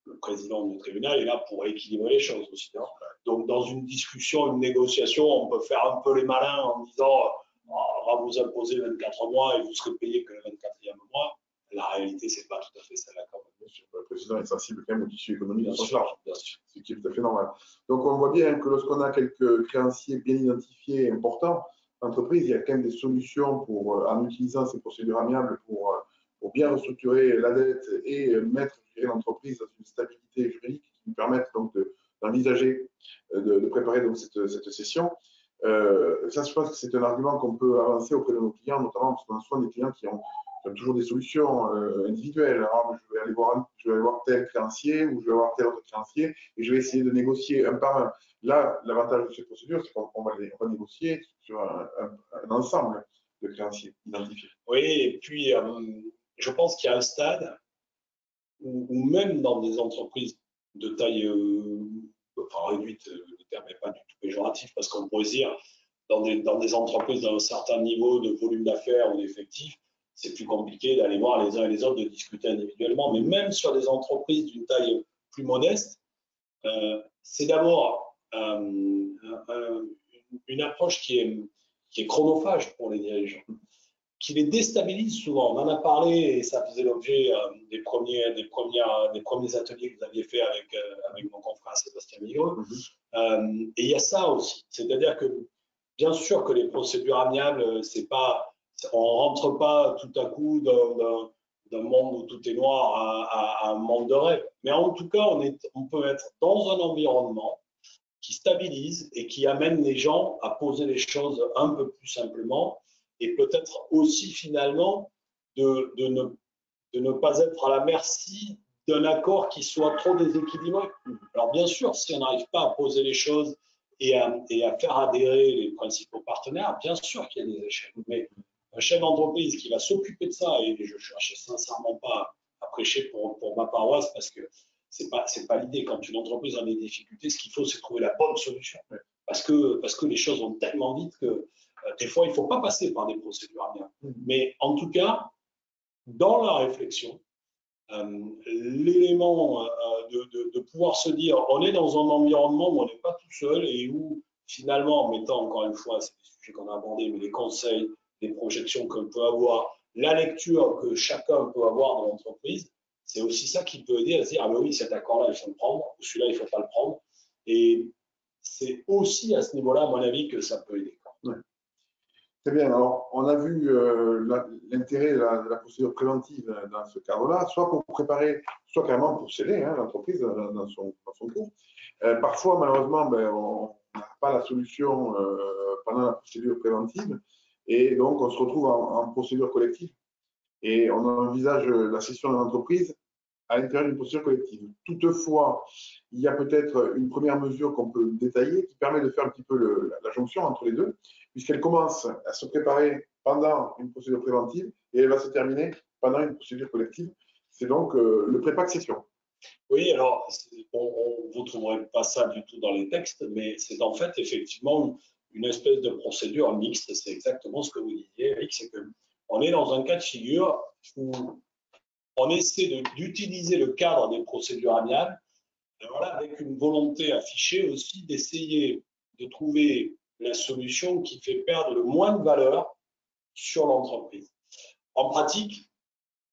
Le président du tribunal est là pour équilibrer les choses aussi. Hein. Donc, dans une discussion, une négociation, on peut faire un peu les malins en disant on va vous imposer 24 mois et vous serez payé que le 24e mois. La réalité, c'est pas tout à fait ça. Le président est sensible quand même au tissu économique de son charge, ce qui est tout à fait normal. Donc, on voit bien que lorsqu'on a quelques créanciers bien identifiés et importants, l'entreprise, il y a quand même des solutions pour, en utilisant ces procédures amiables pour bien restructurer la dette et mettre l'entreprise dans une stabilité juridique qui nous permette donc d'envisager, de préparer donc cette session. Ça, je pense que c'est un argument qu'on peut avancer auprès de nos clients, notamment parce qu'on a souvent des clients qui ont toujours des solutions individuelles. Alors, je vais aller voir tel créancier ou je vais voir tel autre créancier et je vais essayer de négocier un par un. Là, l'avantage de cette procédure, c'est qu'on va négocier sur un ensemble de créanciers identifiés. Oui, et puis je pense qu'il y a un stade où même dans des entreprises de taille réduite, le terme n'est pas du tout péjoratif parce qu'on pourrait dire dans des entreprises d'un certain niveau de volume d'affaires ou d'effectifs, c'est plus compliqué d'aller voir les uns et les autres, de discuter individuellement. Mais même sur des entreprises d'une taille plus modeste, c'est d'abord une approche qui est chronophage pour les dirigeants, qui les déstabilise souvent. On en a parlé et ça faisait l'objet des premiers ateliers que vous aviez fait avec mon confrère Sébastien Migreux. Et il y a ça aussi, c'est-à-dire que bien sûr que les procédures amiables, on ne rentre pas tout à coup d'un monde où tout est noir à un monde de rêve. Mais en tout cas, on peut être dans un environnement qui stabilise et qui amène les gens à poser les choses un peu plus simplement et peut-être aussi finalement de ne pas être à la merci d'un accord qui soit trop déséquilibré. Alors bien sûr, si on n'arrive pas à poser les choses et à faire adhérer les principaux partenaires, bien sûr qu'il y a des échecs. Mais un chef d'entreprise qui va s'occuper de ça, et je ne cherche sincèrement pas à prêcher pour ma paroisse parce que c'est pas l'idée. Quand une entreprise a des difficultés, ce qu'il faut, c'est trouver la bonne solution. Parce que les choses vont tellement vite que des fois, il ne faut pas passer par des procédures amiables. Mais en tout cas, dans la réflexion, l'élément de pouvoir se dire on est dans un environnement où on n'est pas tout seul et où finalement, en mettant encore une fois, c'est des sujets qu'on a abordés, mais les conseils, les projections qu'on peut avoir, la lecture que chacun peut avoir dans l'entreprise, c'est aussi ça qui peut aider à se dire ah ben oui, cet accord-là, il faut le prendre, ou celui-là, il ne faut pas le prendre. Et c'est aussi à ce niveau-là, à mon avis, que ça peut aider. Ouais. Très bien. Alors, on a vu l'intérêt de la procédure préventive dans ce cadre-là, soit pour préparer, soit carrément pour sceller l'entreprise dans son cours. Parfois, malheureusement, on n'a pas la solution pendant la procédure préventive et donc on se retrouve en procédure collective et on envisage la cession de l'entreprise à l'intérieur d'une procédure collective. Toutefois, il y a peut-être une première mesure qu'on peut détailler qui permet de faire un petit peu la jonction entre les deux, puisqu'elle commence à se préparer pendant une procédure préventive et elle va se terminer pendant une procédure collective. C'est donc le prépa-accession. Oui, alors, vous ne trouverez pas ça du tout dans les textes, mais c'est en fait effectivement une espèce de procédure mixte. C'est exactement ce que vous disiez, Eric, c'est qu'on est dans un cas de figure où on essaie d'utiliser le cadre des procédures amiables, voilà, avec une volonté affichée aussi d'essayer de trouver la solution qui fait perdre le moins de valeur sur l'entreprise. En pratique,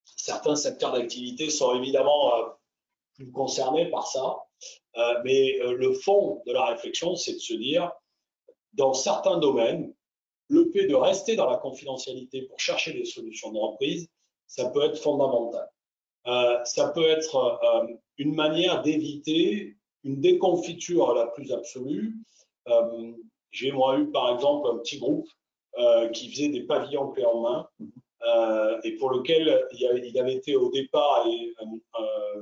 certains secteurs d'activité sont évidemment plus concernés par ça. Mais le fond de la réflexion, c'est de se dire, dans certains domaines, le fait de rester dans la confidentialité pour chercher des solutions de reprise, ça peut être fondamental. Ça peut être une manière d'éviter une déconfiture la plus absolue. J'ai moi eu par exemple un petit groupe qui faisait des pavillons clés en main et pour lequel il avait été au départ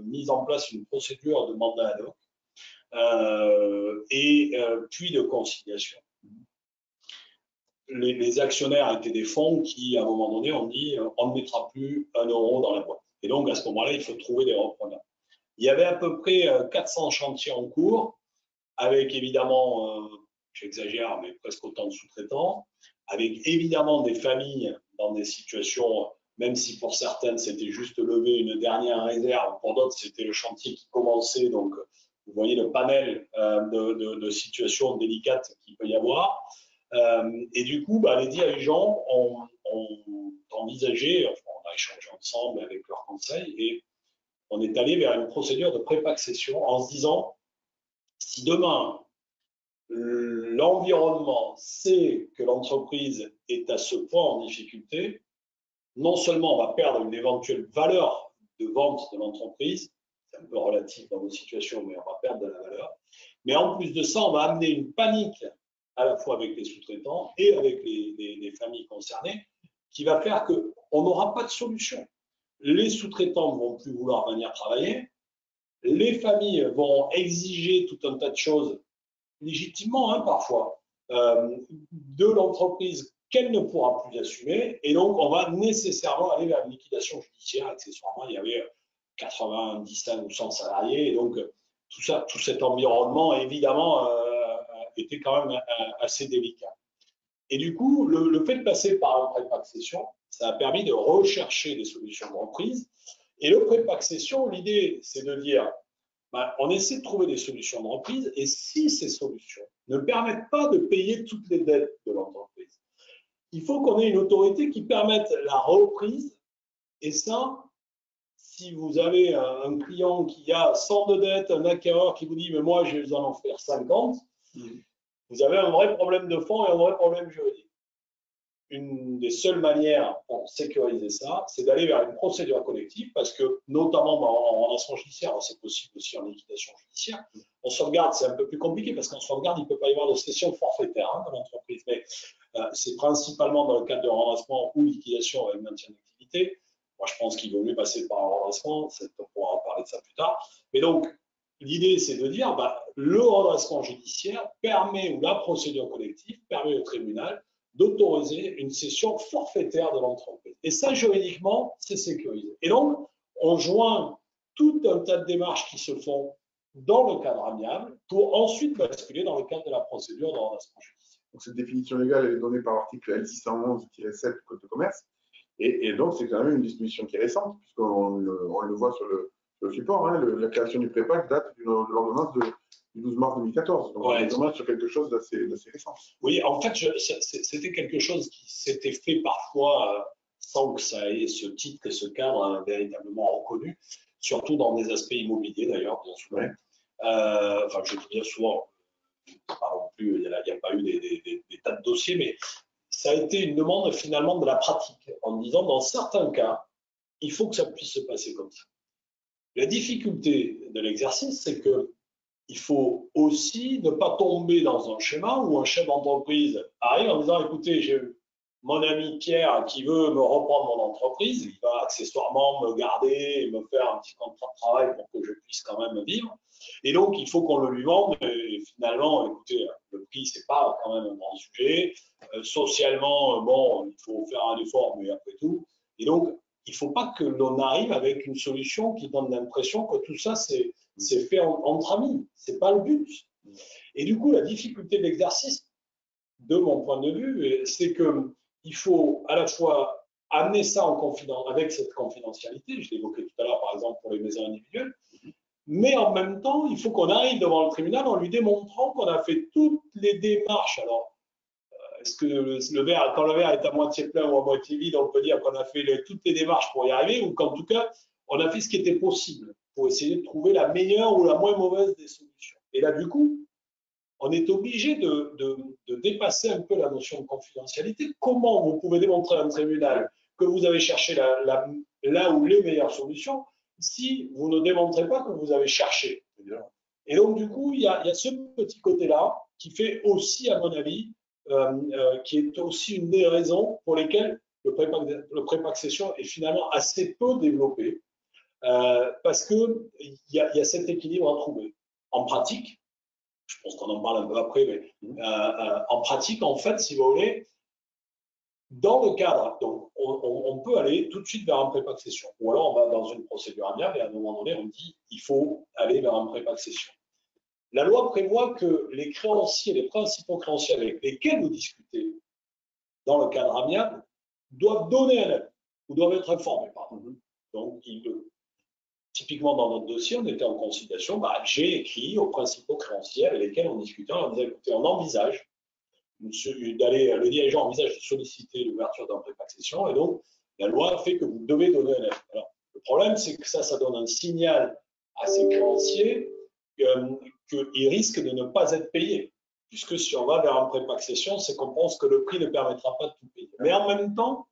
mis en place une procédure de mandat ad hoc puis de conciliation. Les actionnaires étaient des fonds qui, à un moment donné, ont dit on ne mettra plus un euro dans la boîte. Et donc, à ce moment-là, il faut trouver des repreneurs. Il y avait à peu près 400 chantiers en cours, avec évidemment, j'exagère, mais presque autant de sous-traitants, avec évidemment des familles dans des situations, même si pour certaines, c'était juste lever une dernière réserve, pour d'autres, c'était le chantier qui commençait. Donc, vous voyez le panel de situations délicates qu'il peut y avoir. Et du coup, les dirigeants ont envisagé, enfin, on a échangé ensemble avec leurs conseils et on est allé vers une procédure de pré-accession en se disant, si demain, l'environnement sait que l'entreprise est à ce point en difficulté, non seulement on va perdre une éventuelle valeur de vente de l'entreprise, c'est un peu relatif dans nos situations, mais on va perdre de la valeur, mais en plus de ça, on va amener une panique à la fois avec les sous-traitants et avec les familles concernées, qui va faire qu'on n'aura pas de solution. Les sous-traitants ne vont plus vouloir venir travailler, les familles vont exiger tout un tas de choses, légitimement parfois, de l'entreprise qu'elle ne pourra plus assumer, et donc on va nécessairement aller vers une liquidation judiciaire. Accessoirement, il y avait 95 ou 100 salariés, et donc tout cet environnement, évidemment, était quand même assez délicat. Et du coup, le fait de passer par un pré-accession, ça a permis de rechercher des solutions de reprise. Et le pré-accession, l'idée, c'est de dire, on essaie de trouver des solutions de reprise, et si ces solutions ne permettent pas de payer toutes les dettes de l'entreprise, il faut qu'on ait une autorité qui permette la reprise. Et ça, si vous avez un client qui a 100 de dettes, un acquéreur qui vous dit, mais moi, je vais en faire 50, vous avez un vrai problème de fond et un vrai problème juridique. Une des seules manières pour sécuriser ça, c'est d'aller vers une procédure collective, parce que, notamment en redressement judiciaire, c'est possible aussi en liquidation judiciaire. En sauvegarde, c'est un peu plus compliqué, parce qu'en sauvegarde, il ne peut pas y avoir de cession forfaitaire de l'entreprise, mais c'est principalement dans le cadre de redressement ou liquidation avec maintien d'activité. Moi, je pense qu'il vaut mieux passer par un redressement, on pourra parler de ça plus tard. Mais donc, l'idée, c'est de dire, le redressement judiciaire permet, ou la procédure collective permet au tribunal d'autoriser une cession forfaitaire de l'entreprise. Et ça, juridiquement, c'est sécurisé. Et donc, on joint tout un tas de démarches qui se font dans le cadre amiable pour ensuite basculer dans le cadre de la procédure de redressement judiciaire. Donc, cette définition légale elle est donnée par l'article L611-7 du Code de commerce. Et donc, c'est quand même une disposition qui est récente, puisqu'on le voit sur le support. La création du prépack date de l'ordonnance du 12 mars 2014. Donc, on est vraiment sur quelque chose d'assez récent. Oui, en fait, c'était quelque chose qui s'était fait parfois sans que ça ait ce titre et ce cadre véritablement reconnu, surtout dans des aspects immobiliers d'ailleurs, bien souvent. Ouais. Enfin, je dis bien souvent, pas non plus, il n'y a pas eu des tas de dossiers, mais ça a été une demande finalement de la pratique, en disant dans certains cas, il faut que ça puisse se passer comme ça. La difficulté de l'exercice, c'est qu'il faut aussi ne pas tomber dans un schéma où un chef d'entreprise arrive en disant, écoutez, j'ai mon ami Pierre qui veut me reprendre mon entreprise, il va accessoirement me garder et me faire un petit contrat de travail pour que je puisse quand même vivre. Et donc, il faut qu'on le lui vende. Et finalement, écoutez, le prix, c'est pas quand même un grand sujet. Socialement, bon, il faut faire un effort, mais après tout. Et donc, il ne faut pas que l'on arrive avec une solution qui donne l'impression que tout ça, c'est fait entre amis. Ce n'est pas le but. Et du coup, la difficulté de l'exercice, de mon point de vue, c'est qu'il faut à la fois amener ça en confidence, avec cette confidentialité, je l'évoquais tout à l'heure par exemple pour les maisons individuelles, mais en même temps, il faut qu'on arrive devant le tribunal en lui démontrant qu'on a fait toutes les démarches. Alors, est-ce que quand le verre est à moitié plein ou à moitié vide, on peut dire qu'on a fait toutes les démarches pour y arriver, ou qu'en tout cas, on a fait ce qui était possible pour essayer de trouver la meilleure ou la moins mauvaise des solutions. Et là, du coup, on est obligé de dépasser un peu la notion de confidentialité. Comment vous pouvez démontrer à un tribunal que vous avez cherché là où les meilleures solutions si vous ne démontrez pas que vous avez cherché? Et donc, du coup, il y a ce petit côté-là qui fait aussi, à mon avis, qui est aussi une des raisons pour lesquelles le pré-accession est finalement assez peu développé, parce qu'il y a cet équilibre à trouver. En pratique, je pense qu'on en parle un peu après, mais en pratique, en fait, si vous voulez, dans le cadre, donc on peut aller tout de suite vers un pré-accession, ou alors on va dans une procédure amiable et à un moment donné, on dit il faut aller vers un pré-accession. La loi prévoit que les créanciers, les principaux créanciers avec lesquels vous discutez dans le cadre amiable doivent donner un avis ou doivent être informés. Donc, typiquement dans notre dossier, on était en conciliation, j'ai écrit aux principaux créanciers avec lesquels on discutait, on disait écoutez, on envisage le dirigeant envisage de solliciter l'ouverture d'un pré-accession et donc la loi fait que vous devez donner un avis. Alors, le problème, c'est que ça donne un signal à ces créanciers qu'ils risquent de ne pas être payés. Puisque si on va vers un pré-accession, c'est qu'on pense que le prix ne permettra pas de tout payer. Mais en même temps,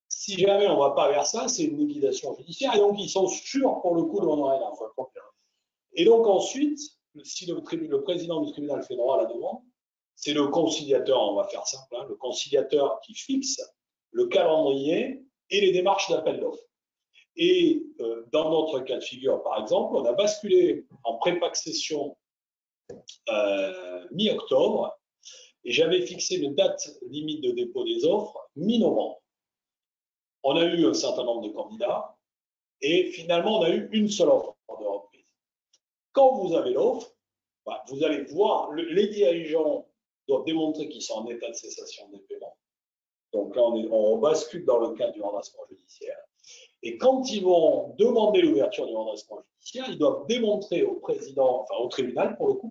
si jamais on ne va pas vers ça, c'est une liquidation judiciaire. Et donc, ils sont sûrs pour le coup de l'honorer la fois. Et donc, ensuite, si le président du tribunal fait droit à la demande, c'est le conciliateur, on va faire simple, le conciliateur qui fixe le calendrier et les démarches d'appel d'offres. Et dans notre cas de figure, par exemple, on a basculé en pré-accession mi-octobre et j'avais fixé une date limite de dépôt des offres mi-novembre. On a eu un certain nombre de candidats et finalement, on a eu une seule offre de reprise. Quand vous avez l'offre, vous allez voir, les dirigeants doivent démontrer qu'ils sont en état de cessation des paiements. Donc là, on bascule dans le cadre du redressement judiciaire. Et quand ils vont demander l'ouverture du redressement judiciaire, ils doivent démontrer au président, enfin au tribunal pour le coup,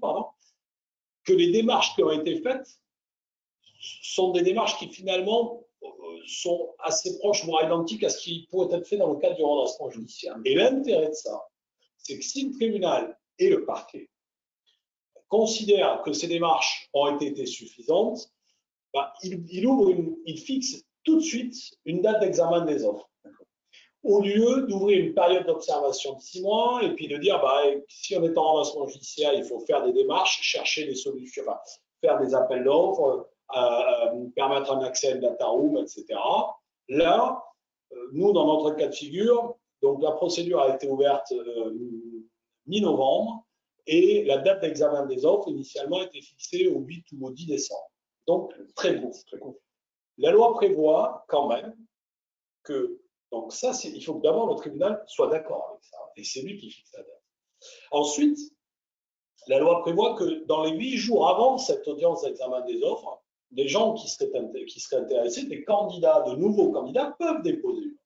que les démarches qui ont été faites sont des démarches qui finalement sont assez proches, voire identiques à ce qui pourrait être fait dans le cadre du redressement judiciaire. Et l'intérêt de ça, c'est que si le tribunal et le parquet considèrent que ces démarches ont été suffisantes, il fixe tout de suite une date d'examen des offres. Au lieu d'ouvrir une période d'observation de 6 mois et puis de dire si on est en redressement judiciaire, il faut faire des démarches, chercher des solutions, faire des appels d'offres, permettre un accès à une data room, etc. Là, nous, dans notre cas de figure, donc la procédure a été ouverte mi-novembre et la date d'examen des offres initialement était fixée au 8 ou au 10 décembre. Donc, très court. La loi prévoit quand même que, donc ça, il faut que d'abord le tribunal soit d'accord avec ça, et c'est lui qui fixe la date. Ensuite, la loi prévoit que dans les 8 jours avant cette audience d'examen des offres, des gens qui seraient intéressés, des candidats, de nouveaux candidats, peuvent déposer une offre.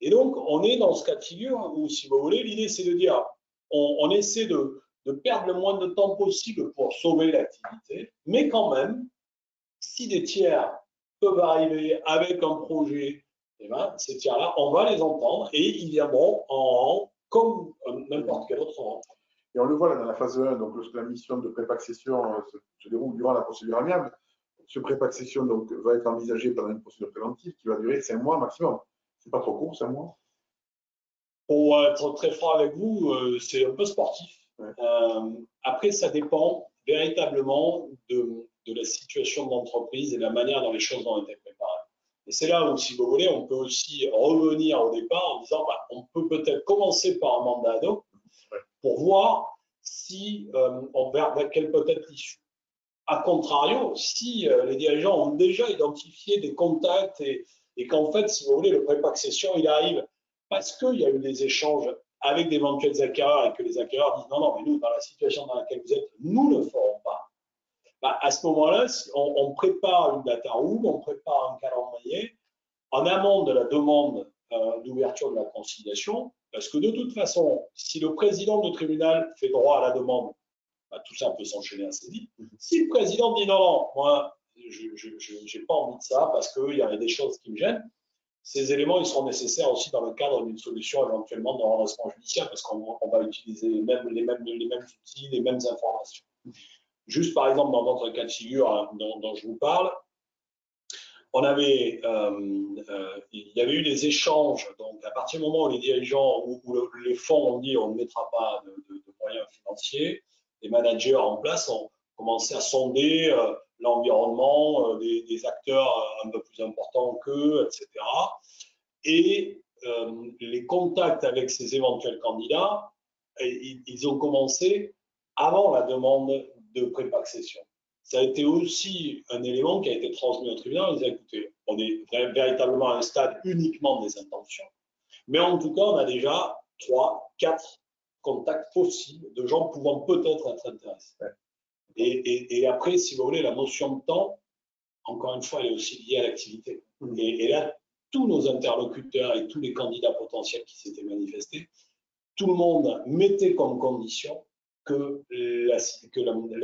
Et donc, on est dans ce cas de figure où, si vous voulez, l'idée, c'est de dire, on essaie de perdre le moins de temps possible pour sauver l'activité, mais quand même, si des tiers peuvent arriver avec un projet, ces tiers-là, on va les entendre et ils viendront comme n'importe quel autre rang. Et on le voit là dans la phase 1, donc lorsque la mission de pré-accession se déroule durant la procédure amiable, ce pré-accession va être envisagé pendant une procédure préventive qui va durer 5 mois maximum. C'est pas trop court, 5 mois? Pour être très franc avec vous, c'est un peu sportif. Ouais. Après, ça dépend véritablement de la situation de l'entreprise et de la manière dont les choses ont été préparées. Et c'est là où, si vous voulez, on peut aussi revenir au départ en disant on peut peut-être commencer par un mandat ad hoc pour voir si on verra quelle peut être l'issue. A contrario, si les dirigeants ont déjà identifié des contacts et qu'en fait, si vous voulez, le pré-accession, il arrive parce qu'il y a eu des échanges avec d'éventuels acquéreurs et que les acquéreurs disent non, mais nous, dans la situation dans laquelle vous êtes, nous ne le ferons pas. À ce moment-là, on prépare une data room, on prépare un calendrier en amont de la demande d'ouverture de la conciliation, parce que de toute façon, si le président du tribunal fait droit à la demande, tout ça peut s'enchaîner assez vite. Si le président dit non, moi, je n'ai pas envie de ça parce qu'il y avait des choses qui me gênent, ces éléments, ils seront nécessaires aussi dans le cadre d'une solution éventuellement de redressement judiciaire, parce qu'on va utiliser les mêmes outils, les mêmes informations. Juste par exemple, dans votre cas de figure dont je vous parle, il y avait eu des échanges. Donc, à partir du moment où les dirigeants, où les fonds ont dit on ne mettra pas de moyens financiers, les managers en place ont commencé à sonder l'environnement des acteurs un peu plus importants qu'eux, etc. Et les contacts avec ces éventuels candidats, ils ont commencé avant la demande de prépaccession. Ça a été aussi un élément qui a été transmis au tribunal. Ils disaient, écoutez, on est véritablement à un stade uniquement des intentions. Mais en tout cas, on a déjà 3, 4 contacts possibles de gens pouvant peut-être être intéressés. Et après, si vous voulez, la notion de temps, encore une fois, elle est aussi liée à l'activité. Et là, tous nos interlocuteurs et tous les candidats potentiels qui s'étaient manifestés, tout le monde mettait comme condition que la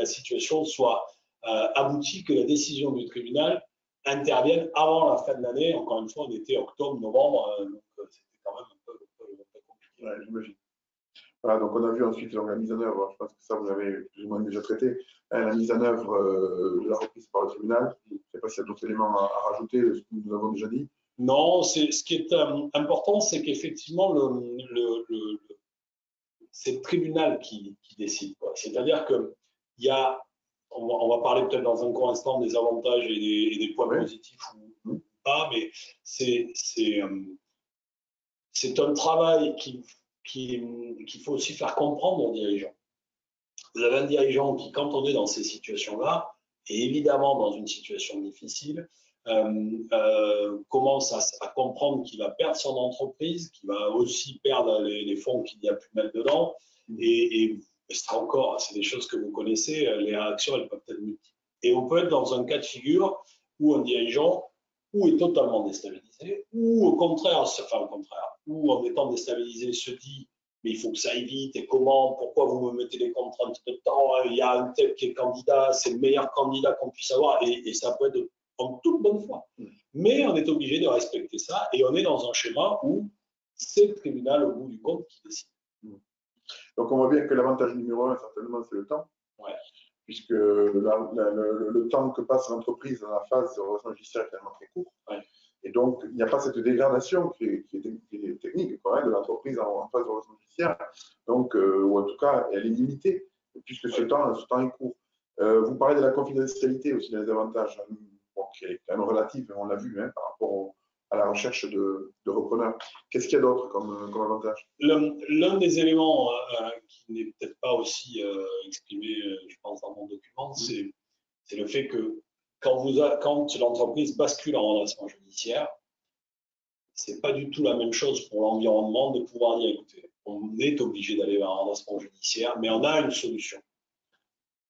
situation soit aboutie, que la décision du tribunal intervienne avant la fin de l'année. Encore une fois, on était octobre, novembre, donc c'était quand même un peu compliqué. Ouais, j'imagine. Voilà, donc on a vu ensuite la mise en œuvre, je pense que ça vous avez plus ou moins déjà traité, la mise en œuvre de la reprise par le tribunal. Je ne sais pas s'il y a d'autres éléments à rajouter, ce que nous avons déjà dit. Non, ce qui est important, c'est qu'effectivement, c'est le tribunal qui décide. C'est-à-dire qu'il y a, on va parler peut-être dans un court instant des avantages et des points positifs ou pas, mais c'est un travail qu'il faut aussi faire comprendre aux dirigeants. Vous avez un dirigeant qui, quand on est dans ces situations-là, et évidemment dans une situation difficile, commence à comprendre qu'il va perdre son entreprise, qu'il va aussi perdre les fonds qu'il y a pu mettre dedans. Et ça encore, c'est des choses que vous connaissez, les réactions, elles peuvent être multiples. Et on peut être dans un cas de figure où un dirigeant est totalement déstabilisé, ou au contraire, ou en étant déstabilisé se dit mais il faut que ça aille vite, et comment, pourquoi vous me mettez des contraintes de temps, il y a un tel qui est candidat, c'est le meilleur candidat qu'on puisse avoir, et ça peut être en toute bonne foi. Mais on est obligé de respecter ça, et on est dans un schéma où c'est le tribunal au bout du compte qui décide. Donc on voit bien que l'avantage numéro 1, certainement, c'est le temps. Ouais. Puisque le temps que passe l'entreprise dans la phase de redressement judiciaire est tellement très court. Ouais. Et donc, il n'y a pas cette dégradation qui est technique de l'entreprise en phase de redressement judiciaire. Donc, ou en tout cas, elle est limitée, puisque ce temps est court. Vous parlez de la confidentialité aussi, des avantages, qui est quand même relative, on l'a vu, par rapport à la recherche de repreneurs. Qu'est-ce qu'il y a d'autre comme avantage? L'un des éléments qui n'est peut-être pas aussi exprimé, je pense, dans mon document, c'est le fait que quand l'entreprise bascule en redressement judiciaire, c'est pas du tout la même chose pour l'environnement de pouvoir dire, écoutez, on est obligé d'aller vers un redressement judiciaire, mais on a une solution.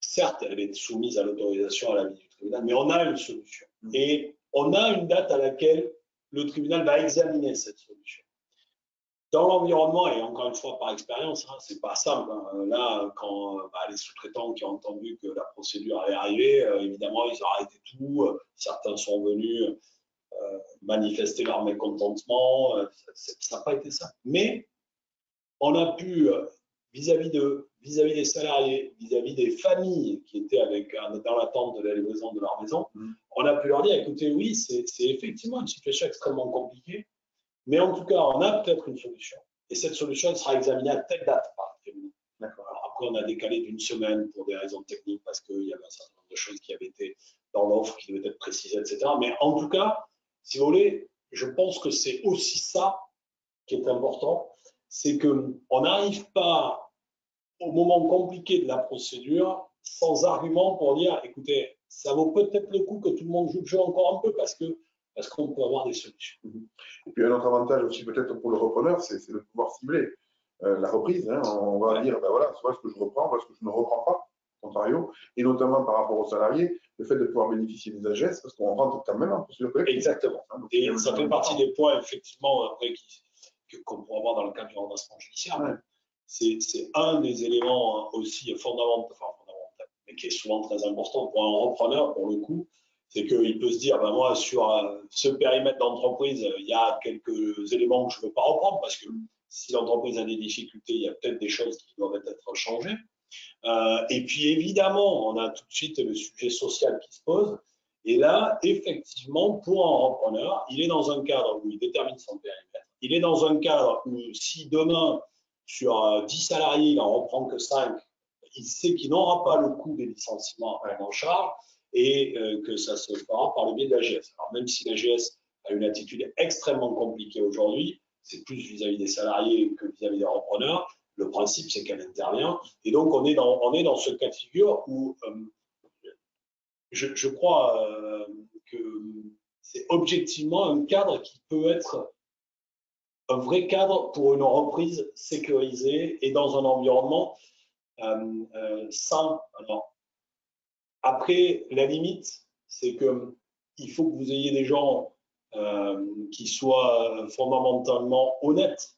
Certes, elle est soumise à l'autorisation à l'avis du tribunal, mais on a une solution. Et on a une date à laquelle le tribunal va examiner cette solution. Dans l'environnement, et encore une fois par expérience, c'est pas simple. Là, quand les sous-traitants qui ont entendu que la procédure allait arriver, évidemment, ils ont arrêté tout. Certains sont venus manifester leur mécontentement. Ça n'a pas été ça. Mais on a pu, vis-à-vis des salariés, vis-à-vis des familles qui étaient dans l'attente de la livraison de leur maison, on a pu leur dire, écoutez, oui, c'est effectivement une situation extrêmement compliquée, mais en tout cas, on a peut-être une solution. Et cette solution, elle sera examinée à telle date par le tribunal. Après, on a décalé d'une semaine pour des raisons techniques, parce qu'il y avait un certain nombre de choses qui avaient été dans l'offre, qui devaient être précisées, etc. Mais en tout cas, si vous voulez, je pense que c'est aussi ça qui est important, c'est qu'on n'arrive pas au moment compliqué de la procédure sans argument pour dire, écoutez, ça vaut peut-être le coup que tout le monde joue le jeu encore un peu, parce qu'on peut avoir des solutions. Et puis un autre avantage aussi peut-être pour le repreneur, c'est de pouvoir cibler la reprise. On va dire, ben voilà, soit ce que je reprends, soit ce que je ne reprends pas, contrario, et notamment par rapport aux salariés, le fait de pouvoir bénéficier des AGS, parce qu'on rentre quand même en procédure collective. Exactement. Et ça fait partie des points, effectivement, après, qu'on pourra voir dans le cadre du redressement judiciaire. Ouais. C'est un des éléments aussi fondamental, mais qui est souvent très important pour un repreneur, pour le coup, C'est qu'il peut se dire, ben moi, sur ce périmètre d'entreprise, il y a quelques éléments que je ne veux pas reprendre parce que si l'entreprise a des difficultés, il y a peut-être des choses qui doivent être changées. Et puis évidemment, on a tout de suite le sujet social qui se pose. Et là, effectivement, pour un repreneur, il est dans un cadre où il détermine son périmètre. Il est dans un cadre où si demain, sur 10 salariés, il n'en reprend que 5, il sait qu'il n'aura pas le coût des licenciements à prendre en charge et que ça se fera par le biais de l'AGS. Alors même si l'AGS a une attitude extrêmement compliquée aujourd'hui, c'est plus vis-à-vis des salariés que vis-à-vis des repreneurs. Le principe, c'est qu'elle intervient. Et donc, on est dans ce cas de figure où je crois que c'est objectivement un cadre qui peut être un vrai cadre pour une reprise sécurisée et dans un environnement sain. Alors, après, la limite, c'est qu'il faut que vous ayez des gens qui soient fondamentalement honnêtes.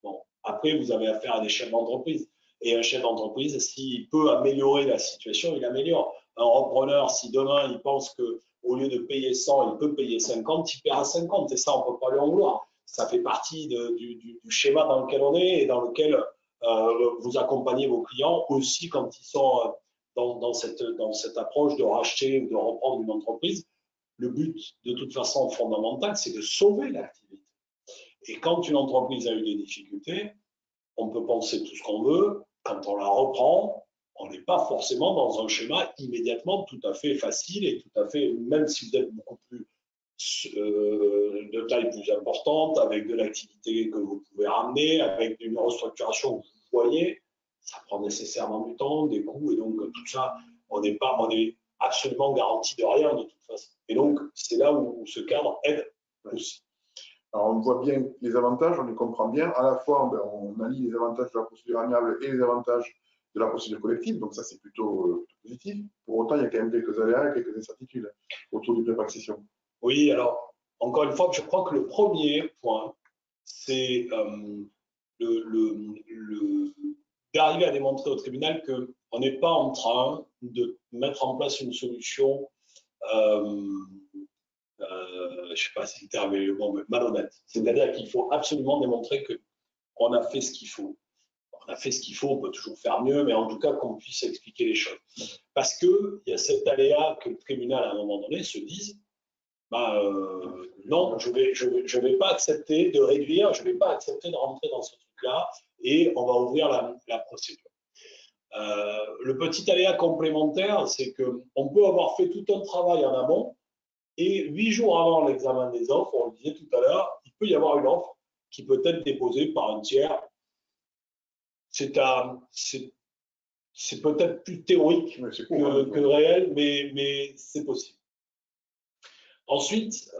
Bon, après, vous avez affaire à des chefs d'entreprise. Et un chef d'entreprise, s'il peut améliorer la situation, il améliore. Un repreneur, si demain il pense qu'au lieu de payer 100, il peut payer 50, il paiera 50. Et ça, on ne peut pas lui en vouloir. Ça fait partie du schéma dans lequel on est et dans lequel vous accompagnez vos clients aussi quand ils sont dans cette approche de racheter ou de reprendre une entreprise. Le but, de toute façon, fondamental, c'est de sauver l'activité. Et quand une entreprise a eu des difficultés, on peut penser tout ce qu'on veut. Quand on la reprend, on n'est pas forcément dans un schéma immédiatement tout à fait facile et tout à fait, même si vous êtes beaucoup plus de taille plus importante, avec de l'activité que vous pouvez ramener, avec une restructuration que vous voyez, ça prend nécessairement du temps, des coûts, et donc tout ça, on est absolument garanti de rien de toute façon. Et donc, c'est là où ce cadre aide aussi. Alors, on voit bien les avantages, on les comprend bien. À la fois, on allie les avantages de la procédure amiable et les avantages de la procédure collective, donc ça, c'est plutôt positif. Pour autant, il y a quand même quelques aléas et quelques incertitudes autour du pré-accession. Oui, alors, encore une fois, je crois que le premier point, c'est d'arriver à démontrer au tribunal qu'on n'est pas en train de mettre en place une solution je ne sais pas si le terme est bon, mais malhonnête. C'est-à-dire qu'il faut absolument démontrer qu'on a fait ce qu'il faut. On a fait ce qu'il faut, on peut toujours faire mieux, mais en tout cas qu'on puisse expliquer les choses. Parce qu'il y a cet aléa que le tribunal, à un moment donné, se dise non, je vais pas accepter de réduire, je ne vais pas accepter de rentrer dans ce truc-là, et on va ouvrir la procédure. Le petit aléa complémentaire, c'est qu'on peut avoir fait tout un travail en amont, et 8 jours avant l'examen des offres, on le disait tout à l'heure, il peut y avoir une offre qui peut être déposée par un tiers. C'est peut-être plus théorique que réel, mais c'est possible. Ensuite,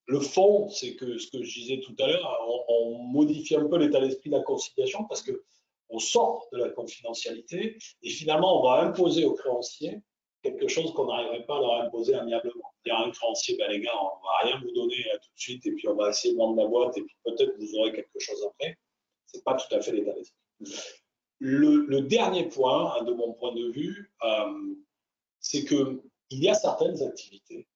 le fond, c'est que ce que je disais tout à l'heure, on modifie un peu l'état d'esprit de la conciliation parce qu'on sort de la confidentialité et finalement, on va imposer aux créanciers quelque chose qu'on n'arriverait pas à leur imposer amiablement. Dire à un créancier, ben les gars, on ne va rien vous donner tout de suite et puis on va essayer de vendre la boîte et puis peut-être vous aurez quelque chose après. Ce n'est pas tout à fait l'état d'esprit. Le dernier point, de mon point de vue, c'est qu'il y a certaines activités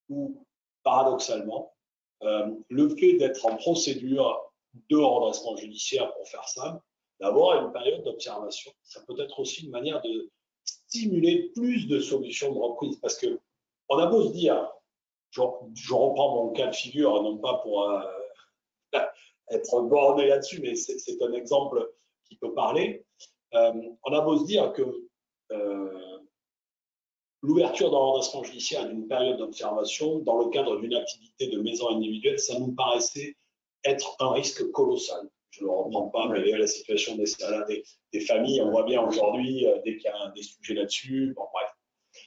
où, paradoxalement, le fait d'être en procédure de redressement judiciaire, pour faire simple, d'avoir une période d'observation, ça peut être aussi une manière de stimuler plus de solutions de reprise. Parce qu'on a beau se dire, je reprends mon cas de figure, non pas pour être borné là-dessus, mais c'est un exemple qui peut parler. On a beau se dire que l'ouverture d'un redressement judiciaire d'une période d'observation dans le cadre d'une activité de maison individuelle, ça nous paraissait être un risque colossal. Je ne le reprends pas, mais la situation des familles, on voit bien aujourd'hui, dès qu'il y a des sujets là-dessus, bon, bref.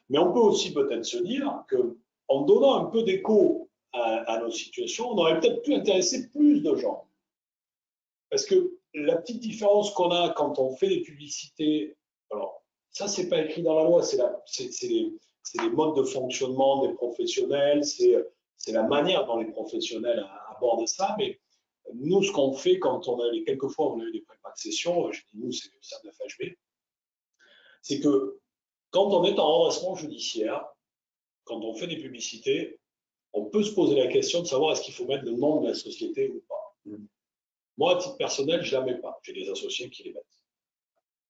Mais on peut aussi peut-être se dire qu'en donnant un peu d'écho à nos situations, on aurait peut-être pu intéresser plus de gens. Parce que la petite différence qu'on a quand on fait des publicités, alors ça, c'est pas écrit dans la loi, c'est les modes de fonctionnement des professionnels, c'est la manière dont les professionnels abordent ça, mais nous, ce qu'on fait quand on a quelquefois on a eu des prépa-accessions, je dis nous, c'est le CERF de FHB, c'est que quand on est en redressement judiciaire, quand on fait des publicités, on peut se poser la question de savoir est-ce qu'il faut mettre le nom de la société ou pas. Moi, à titre personnel, je ne la mets pas. J'ai des associés qui les mettent.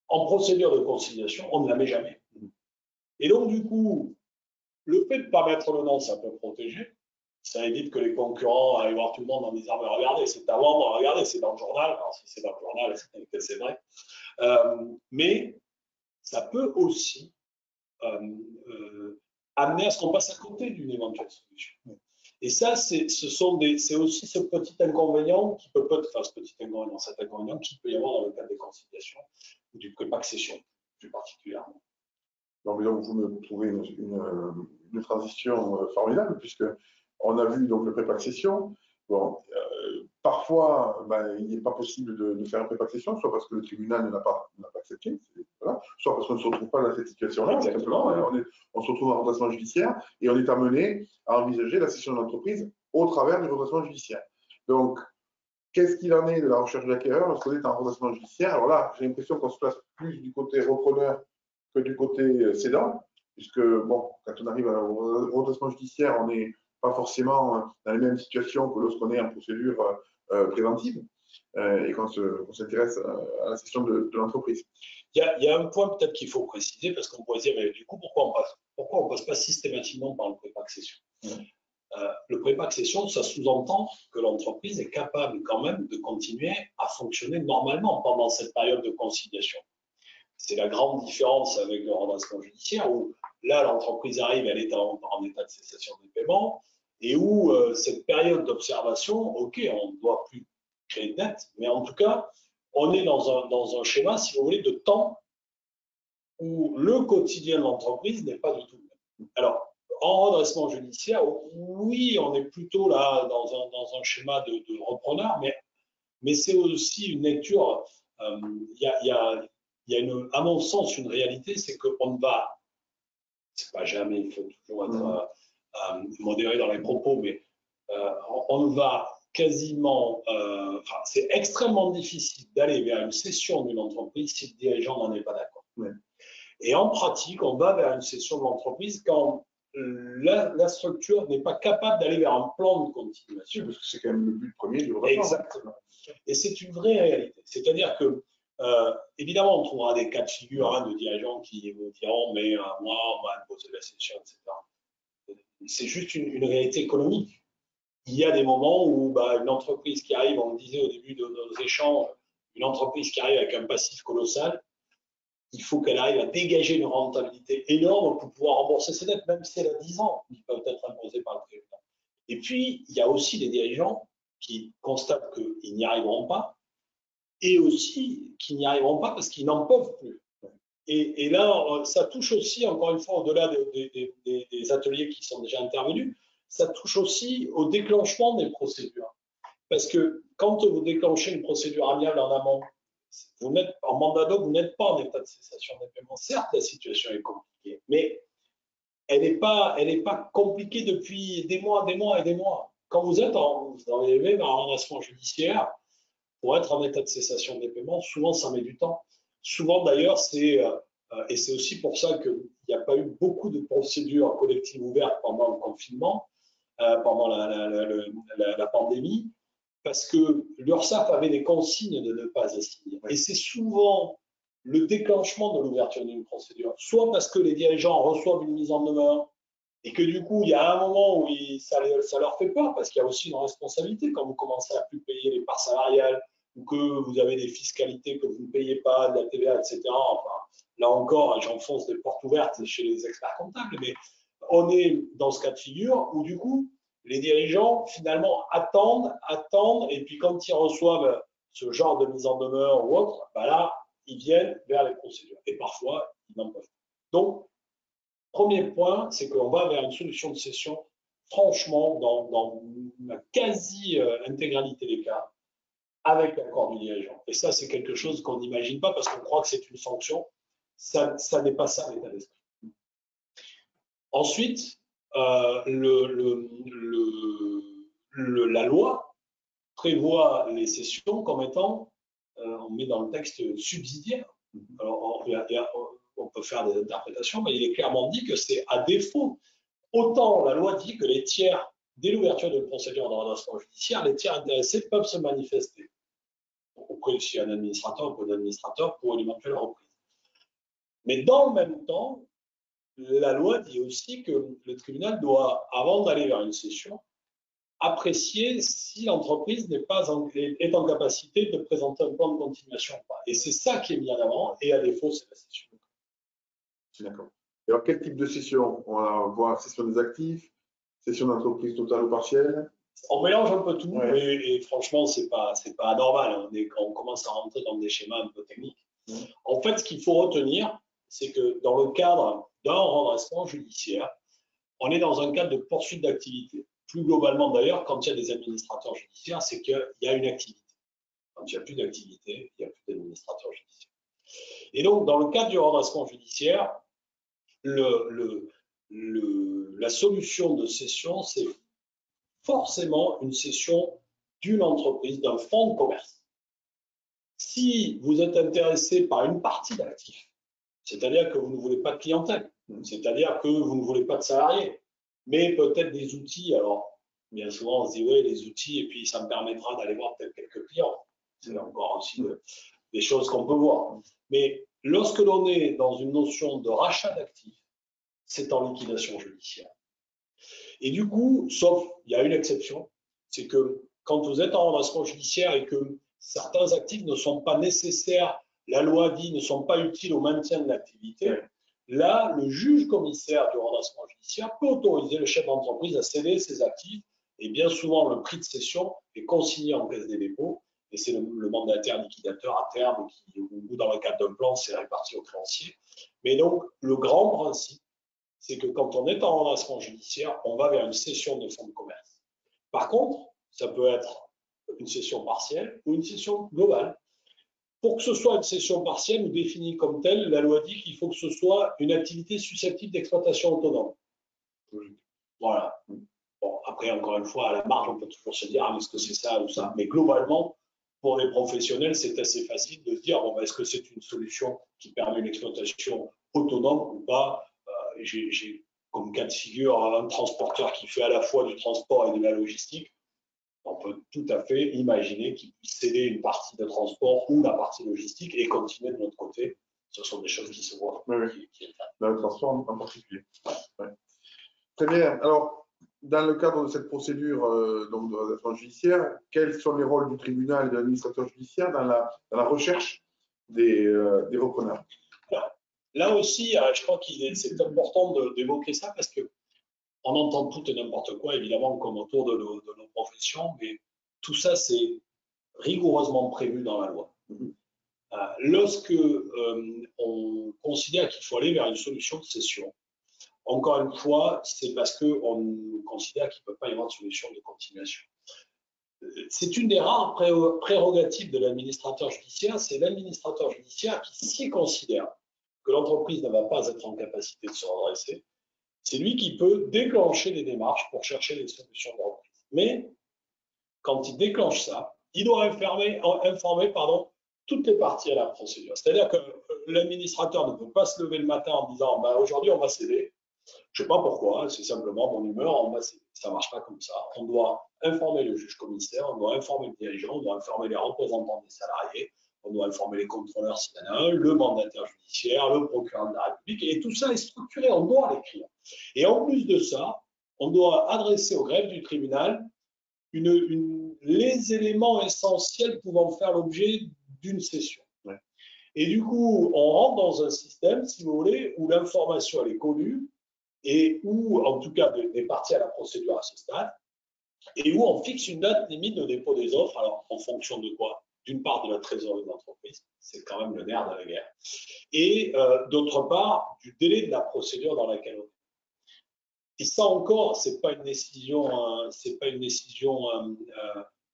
En procédure de conciliation, on ne la met jamais. Et donc, du coup, le fait de ne pas mettre le nom, ça peut protéger. Ça évite que les concurrents aillent voir tout le monde en disant mais regardez, c'est à vendre, regardez, c'est dans le journal. Alors, si c'est dans le journal, c'est vrai. Mais ça peut aussi amener à ce qu'on passe à côté d'une éventuelle solution. Et ça, c'est aussi ce petit inconvénient qui peut être, enfin cet inconvénient qui peut y avoir dans le cadre des conciliations ou du prépaccession plus particulièrement. Donc, vous me trouvez une transition formidable, puisque on a vu donc le prépaccession. Bon, parfois, il n'est pas possible de faire un prépaccession, soit parce que le tribunal ne l'a pas accepté, voilà, soit parce qu'on ne se retrouve pas dans cette situation-là. On se retrouve en redressement judiciaire et on est amené à envisager la cession de l'entreprise au travers du redressement judiciaire. Donc, qu'est-ce qu'il en est de la recherche de l'acquéreur lorsqu'on est en redressement judiciaire? Alors là, j'ai l'impression qu'on se place plus du côté repreneur que du côté cédant, puisque bon, quand on arrive au redressement judiciaire, on n'est pas forcément dans les mêmes situations que lorsqu'on est en procédure préventive et qu'on s'intéresse à la cession de l'entreprise. Il y a un point peut-être qu'il faut préciser, parce qu'on pourrait dire, mais du coup, pourquoi on passe pas systématiquement par le prépaccession? Le prépaccession, ça sous-entend que l'entreprise est capable quand même de continuer à fonctionner normalement pendant cette période de conciliation. C'est la grande différence avec le redressement judiciaire où là, l'entreprise arrive, elle est en état de cessation des paiements et où cette période d'observation, ok, on ne doit plus créer de dette, mais en tout cas, on est dans un schéma, si vous voulez, de temps où le quotidien de l'entreprise n'est pas du tout le même. Alors, en redressement judiciaire, oui, on est plutôt là dans un schéma de repreneur, mais c'est aussi une lecture. Il y a à mon sens, une réalité, c'est qu'on ne va, c'est pas jamais, il faut toujours être modéré dans les propos, mais on ne va quasiment, c'est extrêmement difficile d'aller vers une cession d'une entreprise si le dirigeant n'en est pas d'accord. Et en pratique, on va vers une cession de l'entreprise quand la structure n'est pas capable d'aller vers un plan de continuation. Parce que c'est quand même le but premier du redressement. Exactement. Et c'est une vraie réalité. C'est-à-dire que, évidemment, on trouvera des cas de figure de dirigeants qui vous diront mais moi, on va imposer la cession, etc. C'est juste une réalité économique. Il y a des moments où une entreprise qui arrive, on le disait au début de nos échanges, une entreprise qui arrive avec un passif colossal, il faut qu'elle arrive à dégager une rentabilité énorme pour pouvoir rembourser ses dettes, même si elle a 10 ans, qui peuvent être imposées par le tribunal. Et puis, il y a aussi des dirigeants qui constatent qu'ils n'y arriveront pas et aussi qu'ils n'y arriveront pas parce qu'ils n'en peuvent plus. Et là, ça touche aussi, encore une fois, au-delà des ateliers qui sont déjà intervenus, ça touche aussi au déclenchement des procédures. Parce que quand vous déclenchez une procédure amiable en amont, vous n'êtes en mandat d'eau, vous n'êtes pas en état de cessation des paiements. Certes, la situation est compliquée, mais elle n'est pas compliquée depuis des mois et des mois. Quand vous êtes dans un redressement judiciaire, pour être en état de cessation des paiements, souvent ça met du temps. Souvent d'ailleurs, et c'est aussi pour ça qu'il n'y a pas eu beaucoup de procédures collectives ouvertes pendant le confinement, pendant la pandémie, parce que l'URSSAF avait des consignes de ne pas assigner. Et c'est souvent le déclenchement de l'ouverture d'une procédure, soit parce que les dirigeants reçoivent une mise en demeure et que du coup, il y a un moment où ça leur fait peur, parce qu'il y a aussi une responsabilité quand vous commencez à plus payer les parts salariales ou que vous avez des fiscalités que vous ne payez pas, de la TVA, etc. Enfin, là encore, j'enfonce des portes ouvertes chez les experts comptables, mais on est dans ce cas de figure où du coup, les dirigeants, finalement, attendent, et puis quand ils reçoivent ce genre de mise en demeure ou autre, là, ils viennent vers les procédures. Et parfois, ils n'en peuvent pas. Donc, premier point, c'est qu'on va vers une solution de cession, franchement, dans la quasi-intégralité des cas, avec l'accord du dirigeant. Et ça, c'est quelque chose qu'on n'imagine pas parce qu'on croit que c'est une sanction. Ça n'est pas ça l'état d'esprit. Ensuite, la loi prévoit les cessions comme étant, on met dans le texte, subsidiaires. Alors, on peut faire des interprétations, mais il est clairement dit que c'est à défaut. Autant la loi dit que les tiers, dès l'ouverture d'une procédure de redressement judiciaire, les tiers intéressés peuvent se manifester auprès d'un administrateur ou d'un administrateur pour une éventuelle reprise. Mais dans le même temps, la loi dit aussi que le tribunal doit, avant d'aller vers une cession, apprécier si l'entreprise est en capacité de présenter un plan de continuation ou pas. Et c'est ça qui est mis en avant, et à défaut, c'est la cession. D'accord. Et alors, quel type de cession? On va voir cession des actifs, cession d'entreprise totale ou partielle? On mélange un peu tout, Ouais. et franchement, c'est pas anormal. On commence à rentrer dans des schémas un peu techniques. En fait, ce qu'il faut retenir, c'est que dans le cadre d'un redressement judiciaire, on est dans un cadre de poursuite d'activité. Plus globalement d'ailleurs, quand il y a des administrateurs judiciaires, c'est qu'il y a une activité. Quand il n'y a plus d'activité, il n'y a plus d'administrateurs judiciaires. Et donc, dans le cadre du redressement judiciaire, la solution de cession, c'est forcément une cession d'une entreprise, d'un fonds de commerce. Si vous êtes intéressé par une partie d'actifs, c'est-à-dire que vous ne voulez pas de clientèle, c'est-à-dire que vous ne voulez pas de salariés, mais peut-être des outils. Alors, bien souvent, on se dit, oui, les outils, et puis ça me permettra d'aller voir peut-être quelques clients. C'est encore aussi des choses qu'on peut voir. Mais lorsque l'on est dans une notion de rachat d'actifs, c'est en liquidation judiciaire. Et du coup, sauf, il y a une exception, c'est que quand vous êtes en redressement judiciaire et que certains actifs ne sont pas nécessaires, la loi dit ne sont pas utiles au maintien de l'activité, là, le juge commissaire du redressement judiciaire peut autoriser le chef d'entreprise à céder ses actifs, et bien souvent le prix de cession est consigné en caisse des dépôts, et c'est le mandataire liquidateur à terme ou dans le cadre d'un plan, c'est réparti aux créanciers. Mais donc, le grand principe, c'est que quand on est en redressement judiciaire, on va vers une cession de fonds de commerce. Par contre, ça peut être une cession partielle ou une cession globale. Pour que ce soit une cession partielle ou définie comme telle, la loi dit qu'il faut que ce soit une activité susceptible d'exploitation autonome. Voilà. Bon, après, encore une fois, à la marge, on peut toujours se dire, ah, est-ce que c'est ça ou ça? Mais globalement, pour les professionnels, c'est assez facile de se dire, bon, est-ce que c'est une solution qui permet une exploitation autonome ou pas? J'ai comme cas de figure un transporteur qui fait à la fois du transport et de la logistique. On peut tout à fait imaginer qu'il puisse céder une partie de transport ou la partie logistique et continuer de l'autre côté. Ce sont des choses qui se voient. Oui. Dans le transport en particulier. Ouais. Très bien. Alors, dans le cadre de cette procédure donc de redressement judiciaire, quels sont les rôles du tribunal et de l'administrateur judiciaire dans la recherche des repreneurs? Là aussi, je crois qu'il c'est important d'évoquer ça parce qu'on entend tout et n'importe quoi, évidemment, comme autour de nos professions, mais tout ça, c'est rigoureusement prévu dans la loi. Lorsque on considère qu'il faut aller vers une solution de cession, encore une fois, c'est parce qu'on considère qu'il ne peut pas y avoir de solution de continuation. C'est une des rares prérogatives de l'administrateur judiciaire, c'est l'administrateur judiciaire qui, s'y considère que l'entreprise ne va pas être en capacité de se redresser, c'est lui qui peut déclencher des démarches pour chercher des solutions de reprise. Mais quand il déclenche ça, il doit informer toutes les parties à la procédure. C'est-à-dire que l'administrateur ne peut pas se lever le matin en disant aujourd'hui on va céder. Je ne sais pas pourquoi, c'est simplement mon humeur, on va céder. Ça ne marche pas comme ça. On doit informer le juge commissaire, on doit informer le dirigeant, on doit informer les représentants des salariés, on doit informer les contrôleurs s'il y en a un, le mandataire judiciaire, le procureur de la République, et tout ça est structuré, on doit l'écrire. Et en plus de ça, on doit adresser au greffe du tribunal les éléments essentiels pouvant faire l'objet d'une cession. Ouais. Et du coup, on rentre dans un système, si vous voulez, où l'information elle est connue, et où, en tout cas, des parties à la procédure à ce stade, et où on fixe une date limite de dépôt des offres, alors en fonction de quoi? D'une part de la trésorerie de l'entreprise, c'est quand même le nerf de la guerre, et d'autre part du délai de la procédure dans laquelle on est. Et ça encore, c'est pas une décision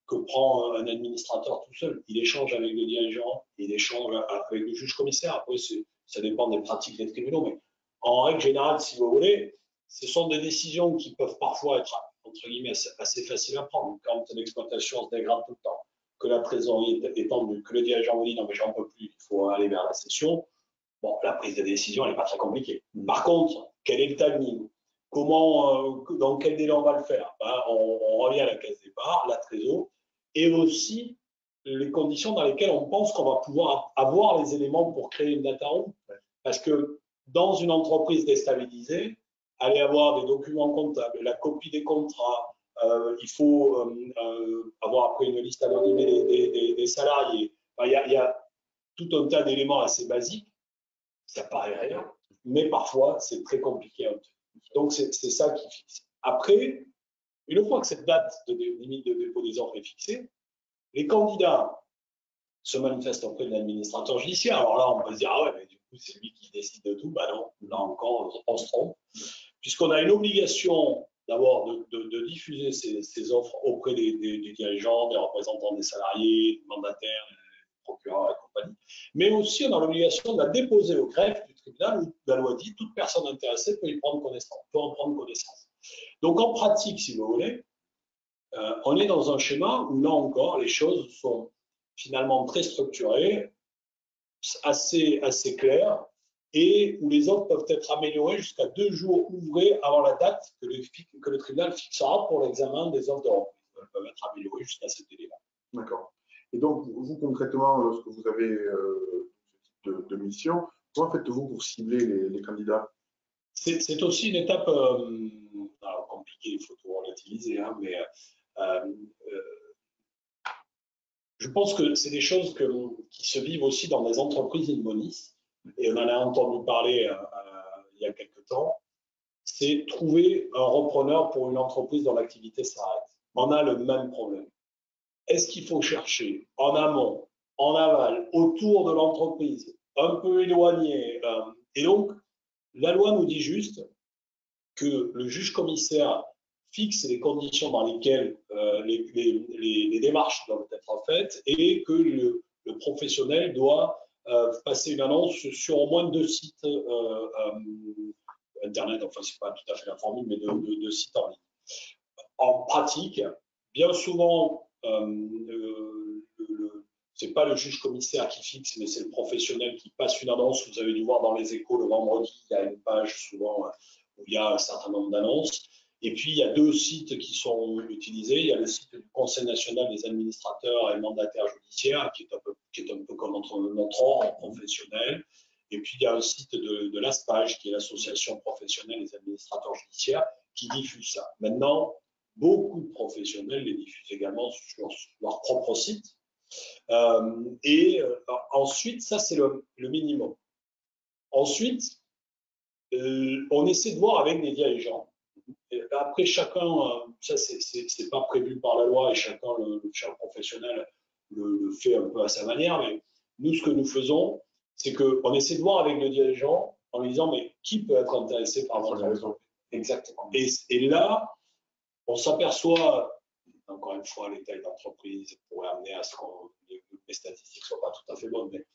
que prend un administrateur tout seul. Il échange avec le dirigeant, il échange avec le juge commissaire. Après, ça dépend des pratiques des tribunaux, mais en règle générale, si vous voulez, ce sont des décisions qui peuvent parfois être, entre guillemets, assez faciles à prendre. Quand l'exploitation se dégrade tout le temps, que la trésorerie est tendue, que le dirigeant vous dit non mais j'en peux plus, il faut aller vers la cession. bon, la prise de décision, elle n'est pas très compliquée. Par contre, quel est le timing? Comment, dans quel délai on va le faire? Ben, on revient à la caisse départ, la trésor, et aussi les conditions dans lesquelles on pense qu'on va pouvoir avoir les éléments pour créer une data room. Parce que dans une entreprise déstabilisée, aller avoir des documents comptables, la copie des contrats, il faut avoir après une liste anonyme des salariés. Enfin, il y a tout un tas d'éléments assez basiques. Ça paraît rien, mais parfois c'est très compliqué à obtenir. Donc c'est ça qui fixe. Après, une fois que cette date de limite de dépôt des offres est fixée, les candidats se manifestent auprès de l'administrateur judiciaire. Alors là, on peut se dire, ah ouais, mais du coup, c'est lui qui décide de tout. Ben non, là encore, on se trompe. Puisqu'on a une obligation d'abord de diffuser ces offres auprès des dirigeants, des représentants des salariés, des mandataires, des procureurs et compagnie. Mais aussi, on a l'obligation de la déposer au greffe du tribunal où la loi dit toute personne intéressée peut en prendre connaissance. Donc en pratique, si vous voulez, on est dans un schéma où là encore, les choses sont finalement très structurées, assez claires, et où les offres peuvent être améliorées jusqu'à 2 jours ouvrés avant la date que le tribunal fixera pour l'examen des offres de reprise. Elles peuvent être améliorées jusqu'à ce délai-là. D'accord. Et donc, vous concrètement, lorsque vous avez ce type de mission, comment faites-vous pour cibler les candidats? C'est aussi une étape alors compliquée, il faut tout relativiser, hein, mais je pense que c'est des choses qui se vivent aussi dans des entreprises in-bonis, et on en a entendu parler il y a quelques temps. C'est trouver un repreneur pour une entreprise dont l'activité s'arrête. On a le même problème. Est-ce qu'il faut chercher en amont, en aval, autour de l'entreprise, un peu éloigné? Et donc, la loi nous dit juste que le juge commissaire fixe les conditions dans lesquelles les démarches doivent être faites et que le professionnel doit passer une annonce sur au moins 2 sites Internet, enfin, ce n'est pas tout à fait la formule, mais de sites en ligne. En pratique, bien souvent, ce n'est pas le juge commissaire qui fixe, mais c'est le professionnel qui passe une annonce. Vous avez dû voir dans les Échos le vendredi, il y a une page souvent où il y a un certain nombre d'annonces. Et puis, il y a 2 sites qui sont utilisés. Il y a le site du Conseil national des administrateurs et mandataires judiciaires, qui est un peu comme notre ordre professionnel. Et puis, il y a un site de l'ASPAGE, qui est l'association professionnelle des administrateurs judiciaires, qui diffuse ça. Maintenant, beaucoup de professionnels les diffusent également sur leur propre site. Ensuite, ça, c'est le minimum. Ensuite, on essaie de voir avec les dirigeants. Et après, chacun, ça, c'est pas prévu par la loi et chacun, chaque professionnel le fait un peu à sa manière. Mais nous, ce que nous faisons, c'est qu'on essaie de voir avec le dirigeant en lui disant, mais qui peut être intéressé par votre entreprise? Exactement. Et là, on s'aperçoit, encore une fois, les tailles d'entreprise pourraient amener à ce que les statistiques ne soient pas tout à fait bonnes, mais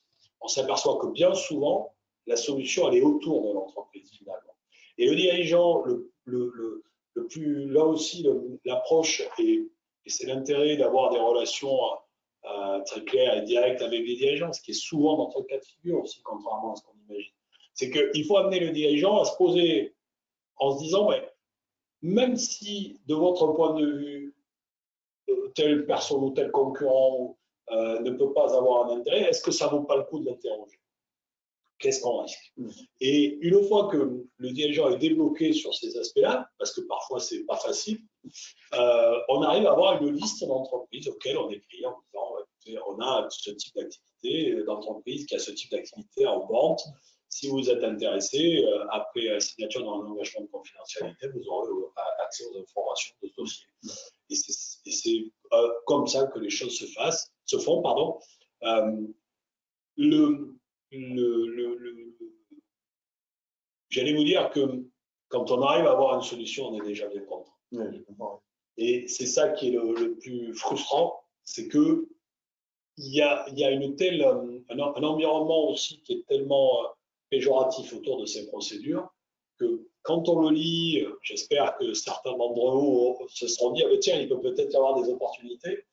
on s'aperçoit que bien souvent, la solution, elle est autour de l'entreprise finalement. Et le dirigeant, le plus, là aussi, l'approche, et c'est l'intérêt d'avoir des relations très claires et directes avec les dirigeants, ce qui est souvent notre cas de figure aussi, contrairement à ce qu'on imagine. C'est qu'il faut amener le dirigeant à se poser en se disant, ouais, même si de votre point de vue, telle personne ou tel concurrent ne peut pas avoir un intérêt, est-ce que ça ne vaut pas le coup de l'interroger? Qu'est-ce qu'on risque? Et une fois que le dirigeant est débloqué sur ces aspects-là, parce que parfois c'est pas facile, on arrive à avoir une liste d'entreprises auxquelles on écrit en disant, écoutez, on a ce type d'activité, d'entreprise qui a ce type d'activité en vente. Si vous êtes intéressé, après la signature d'un engagement de confidentialité, vous aurez accès aux informations de ce dossier. Et c'est comme ça que les choses se font. Pardon. J'allais vous dire que quand on arrive à avoir une solution, on est déjà bien content. Et c'est ça qui est le plus frustrant, c'est que il y a un environnement aussi qui est tellement péjoratif autour de ces procédures que quand on le lit, j'espère que certains d'entre vous se seront dit, ah ben tiens, il peut peut-être y avoir des opportunités.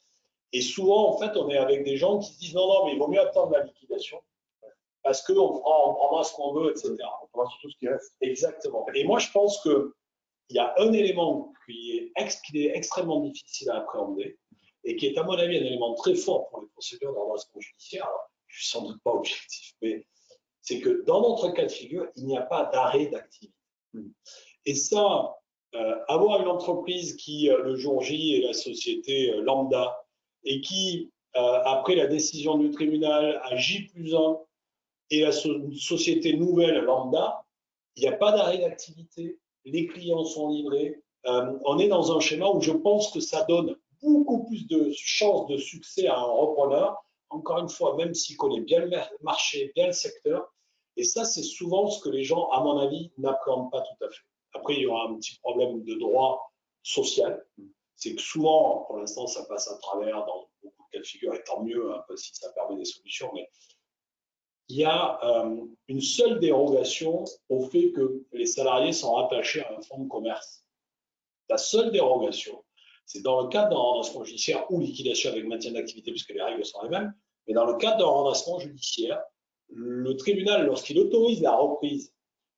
Et souvent, en fait, on est avec des gens qui se disent non, mais il vaut mieux attendre la liquidation parce qu'on prendra ce qu'on veut, etc. On prendra surtout ce qui reste. Exactement. Et moi, je pense qu'il y a un élément qui est extrêmement difficile à appréhender et qui est, à mon avis, un élément très fort pour les procédures d'ordonnancement judiciaire. Alors, je ne suis sans doute pas objectif, mais c'est que dans notre cas de figure, il n'y a pas d'arrêt d'activité. Et ça, avoir une entreprise qui, le jour J, est la société lambda et qui, après la décision du tribunal, à J+1, et la société nouvelle lambda, il n'y a pas d'arrêt d'activité, les clients sont livrés. On est dans un schéma où je pense que ça donne beaucoup plus de chances de succès à un repreneur, encore une fois, même s'il connaît bien le marché, bien le secteur. Et ça, c'est souvent ce que les gens, à mon avis, n'appréhendent pas tout à fait. Après, il y aura un petit problème de droit social. C'est que souvent, pour l'instant, ça passe à travers dans beaucoup de cas de figure, et tant mieux, hein, si ça permet des solutions. Mais il y a une seule dérogation au fait que les salariés sont rattachés à un fonds de commerce. La seule dérogation, c'est dans le cadre d'un redressement judiciaire ou liquidation avec maintien d'activité, puisque les règles sont les mêmes, mais dans le cadre d'un redressement judiciaire, le tribunal, lorsqu'il autorise la reprise,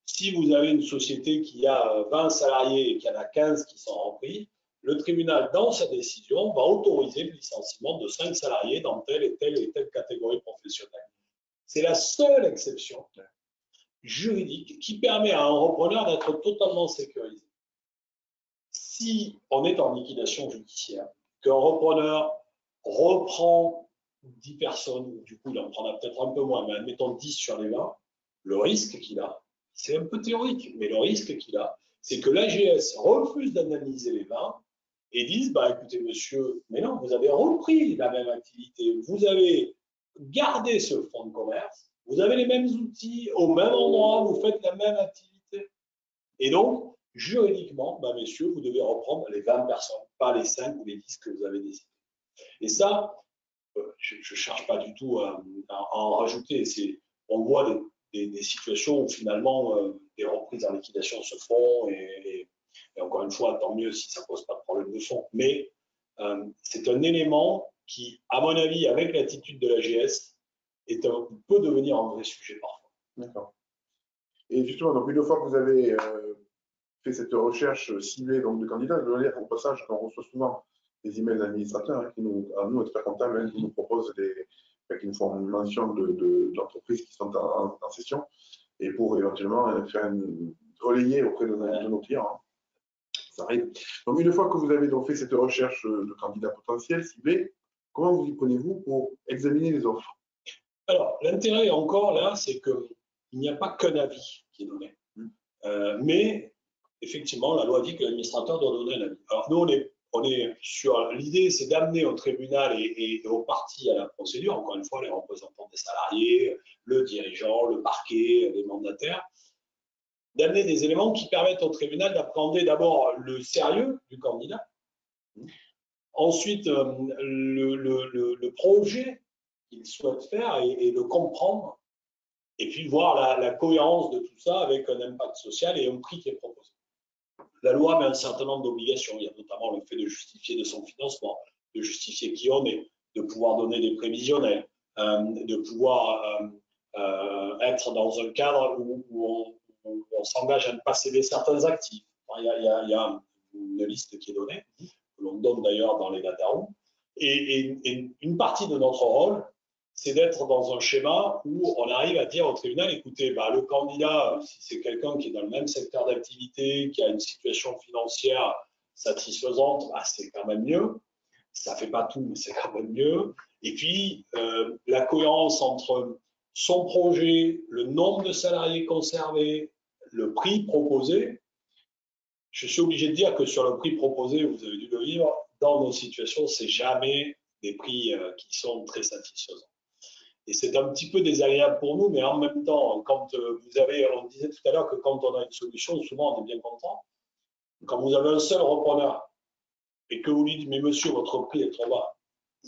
si vous avez une société qui a 20 salariés et qu'il y en a 15 qui sont repris, le tribunal, dans sa décision, va autoriser le licenciement de 5 salariés dans telle et telle catégorie professionnelle. C'est la seule exception juridique qui permet à un repreneur d'être totalement sécurisé. Si on est en liquidation judiciaire, qu'un repreneur reprend 10 personnes, du coup il en prendra peut-être un peu moins, mais admettons 10 sur les 20, le risque qu'il a, c'est un peu théorique, mais le risque qu'il a, c'est que l'AGS refuse d'indemniser les 20 et dise, bah écoutez monsieur, mais non, vous avez repris la même activité, vous avez gardé ce fonds de commerce, vous avez les mêmes outils, au même endroit, vous faites la même activité. Et donc, juridiquement, bah, messieurs, vous devez reprendre les 20 personnes, pas les 5 ou les 10 que vous avez décidé. Et ça, je ne cherche pas du tout à en rajouter. On voit des situations où finalement des reprises en liquidation se font et encore une fois, tant mieux si ça ne pose pas de problème de fond. Mais c'est un élément qui, à mon avis, avec l'attitude de l'AGS, peut devenir un vrai sujet parfois. D'accord. Et justement, donc une fois que vous avez fait cette recherche ciblée donc, de candidats, je veux dire au passage qu'on reçoit souvent des emails d'administrateurs hein, qui nous, à nous, experts comptables, hein, qui nous proposent qui nous font mention d'entreprises qui sont en session et pour éventuellement faire relayer auprès de nos clients. Hein. Ça arrive. Donc une fois que vous avez donc fait cette recherche de candidats potentiels ciblés, comment vous y prenez-vous pour examiner les offres? Alors, l'intérêt encore là, c'est qu'il n'y a pas qu'un avis qui est donné. Mais effectivement, la loi dit que l'administrateur doit donner un avis. Alors, nous, on est sur l'idée, c'est d'amener au tribunal et aux parties à la procédure, encore une fois, les représentants des salariés, le dirigeant, le parquet, les mandataires, d'amener des éléments qui permettent au tribunal d'appréhender d'abord le sérieux du candidat, ensuite le projet qu'il souhaite faire et le comprendre, et puis voir la cohérence de tout ça avec un impact social et un prix qui est proposé. La loi met un certain nombre d'obligations. Il y a notamment le fait de justifier de son financement, de justifier qui on est, de pouvoir donner des prévisionnels, de pouvoir être dans un cadre où on s'engage à ne pas céder certains actifs. Enfin, il y a une liste qui est donnée, que l'on donne d'ailleurs dans les data rooms. Et une partie de notre rôle, c'est d'être dans un schéma où on arrive à dire au tribunal, écoutez, bah, le candidat, si c'est quelqu'un qui est dans le même secteur d'activité, qui a une situation financière satisfaisante, bah, c'est quand même mieux. Ça ne fait pas tout, mais c'est quand même mieux. Et puis, la cohérence entre son projet, le nombre de salariés conservés, le prix proposé. Je suis obligé de dire que sur le prix proposé, vous avez dû le vivre, dans nos situations, ce n'est jamais des prix qui sont très satisfaisants. Et c'est un petit peu désagréable pour nous, mais en même temps, quand vous avez, on disait tout à l'heure que quand on a une solution, souvent on est bien content. Quand vous avez un seul repreneur et que vous lui dites, mais monsieur, votre prix est trop bas,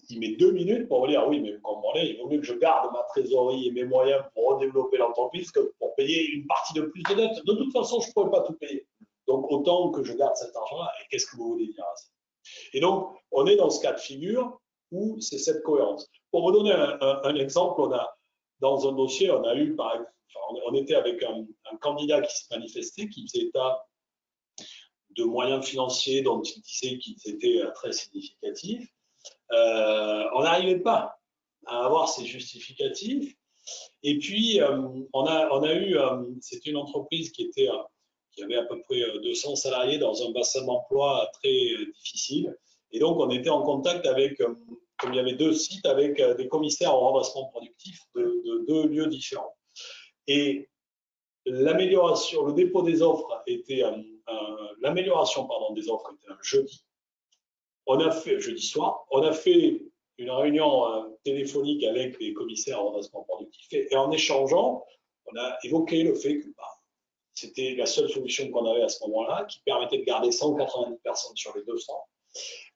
il met 2 minutes pour vous dire, oui, mais vous comprenez, il vaut mieux que je garde ma trésorerie et mes moyens pour redévelopper l'entreprise que pour payer une partie de plus de dettes. De toute façon, je ne pourrais pas tout payer. Donc, autant que je garde cet argent-là. Et qu'est-ce que vous voulez dire à ça? Et donc, on est dans ce cas de figure où c'est cette cohérence. Pour vous donner un exemple, dans un dossier, on a eu, on était avec un candidat qui se manifestait, qui faisait état de moyens financiers dont il disait qu'ils étaient très significatifs. On n'arrivait pas à avoir ces justificatifs. Et puis, on a eu, c'était une entreprise qui avait à peu près 200 salariés dans un bassin d'emploi très difficile. Et donc, on était en contact avec, comme il y avait 2 sites, avec des commissaires au redressement productif de 2 lieux différents. Et l'amélioration, le dépôt des offres était, l'amélioration, pardon, des offres était un jeudi. On a fait, jeudi soir, on a fait une réunion téléphonique avec les commissaires au redressement productif et en échangeant, on a évoqué le fait que c'était la seule solution qu'on avait à ce moment-là, qui permettait de garder 190 personnes sur les 200,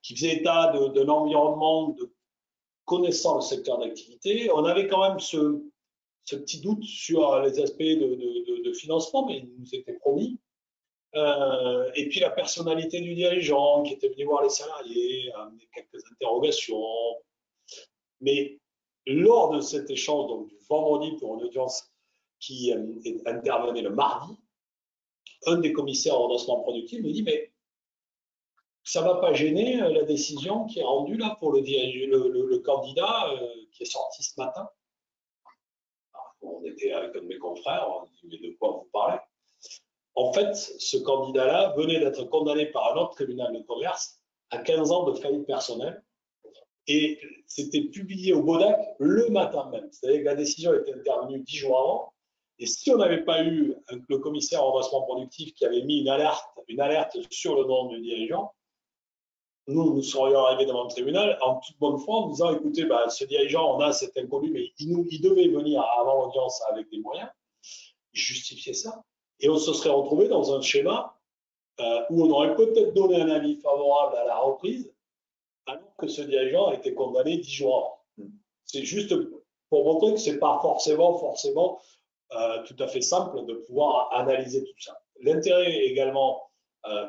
qui faisait état d'un environnement de connaissant le secteur d'activité. On avait quand même ce petit doute sur les aspects de financement, mais il nous était promis. Et puis la personnalité du dirigeant qui était venu voir les salariés, amener quelques interrogations. Mais lors de cet échange, donc du vendredi pour une audience qui intervenait le mardi, un des commissaires au redressement productif me dit mais ça ne va pas gêner la décision qui est rendue là pour le candidat qui est sorti ce matin. Alors, on était avec un de mes confrères, on dit mais de quoi vous parlez? En fait, ce candidat-là venait d'être condamné par un autre tribunal de commerce à 15 ans de faillite personnelle et c'était publié au BODAC le matin même. C'est-à-dire que la décision était intervenue 10 jours avant. Et si on n'avait pas eu le commissaire au redressement productif qui avait mis une alerte sur le nom du dirigeant, nous serions arrivés devant le tribunal en toute bonne foi en disant écoutez, ce dirigeant, on a cet inconnu, mais il devait venir avant l'audience avec des moyens, justifier ça. Et on se serait retrouvé dans un schéma où on aurait peut-être donné un avis favorable à la reprise, alors que ce dirigeant a été condamné 10 jours avant. C'est juste pour montrer que ce n'est pas forcément tout à fait simple de pouvoir analyser tout ça. L'intérêt également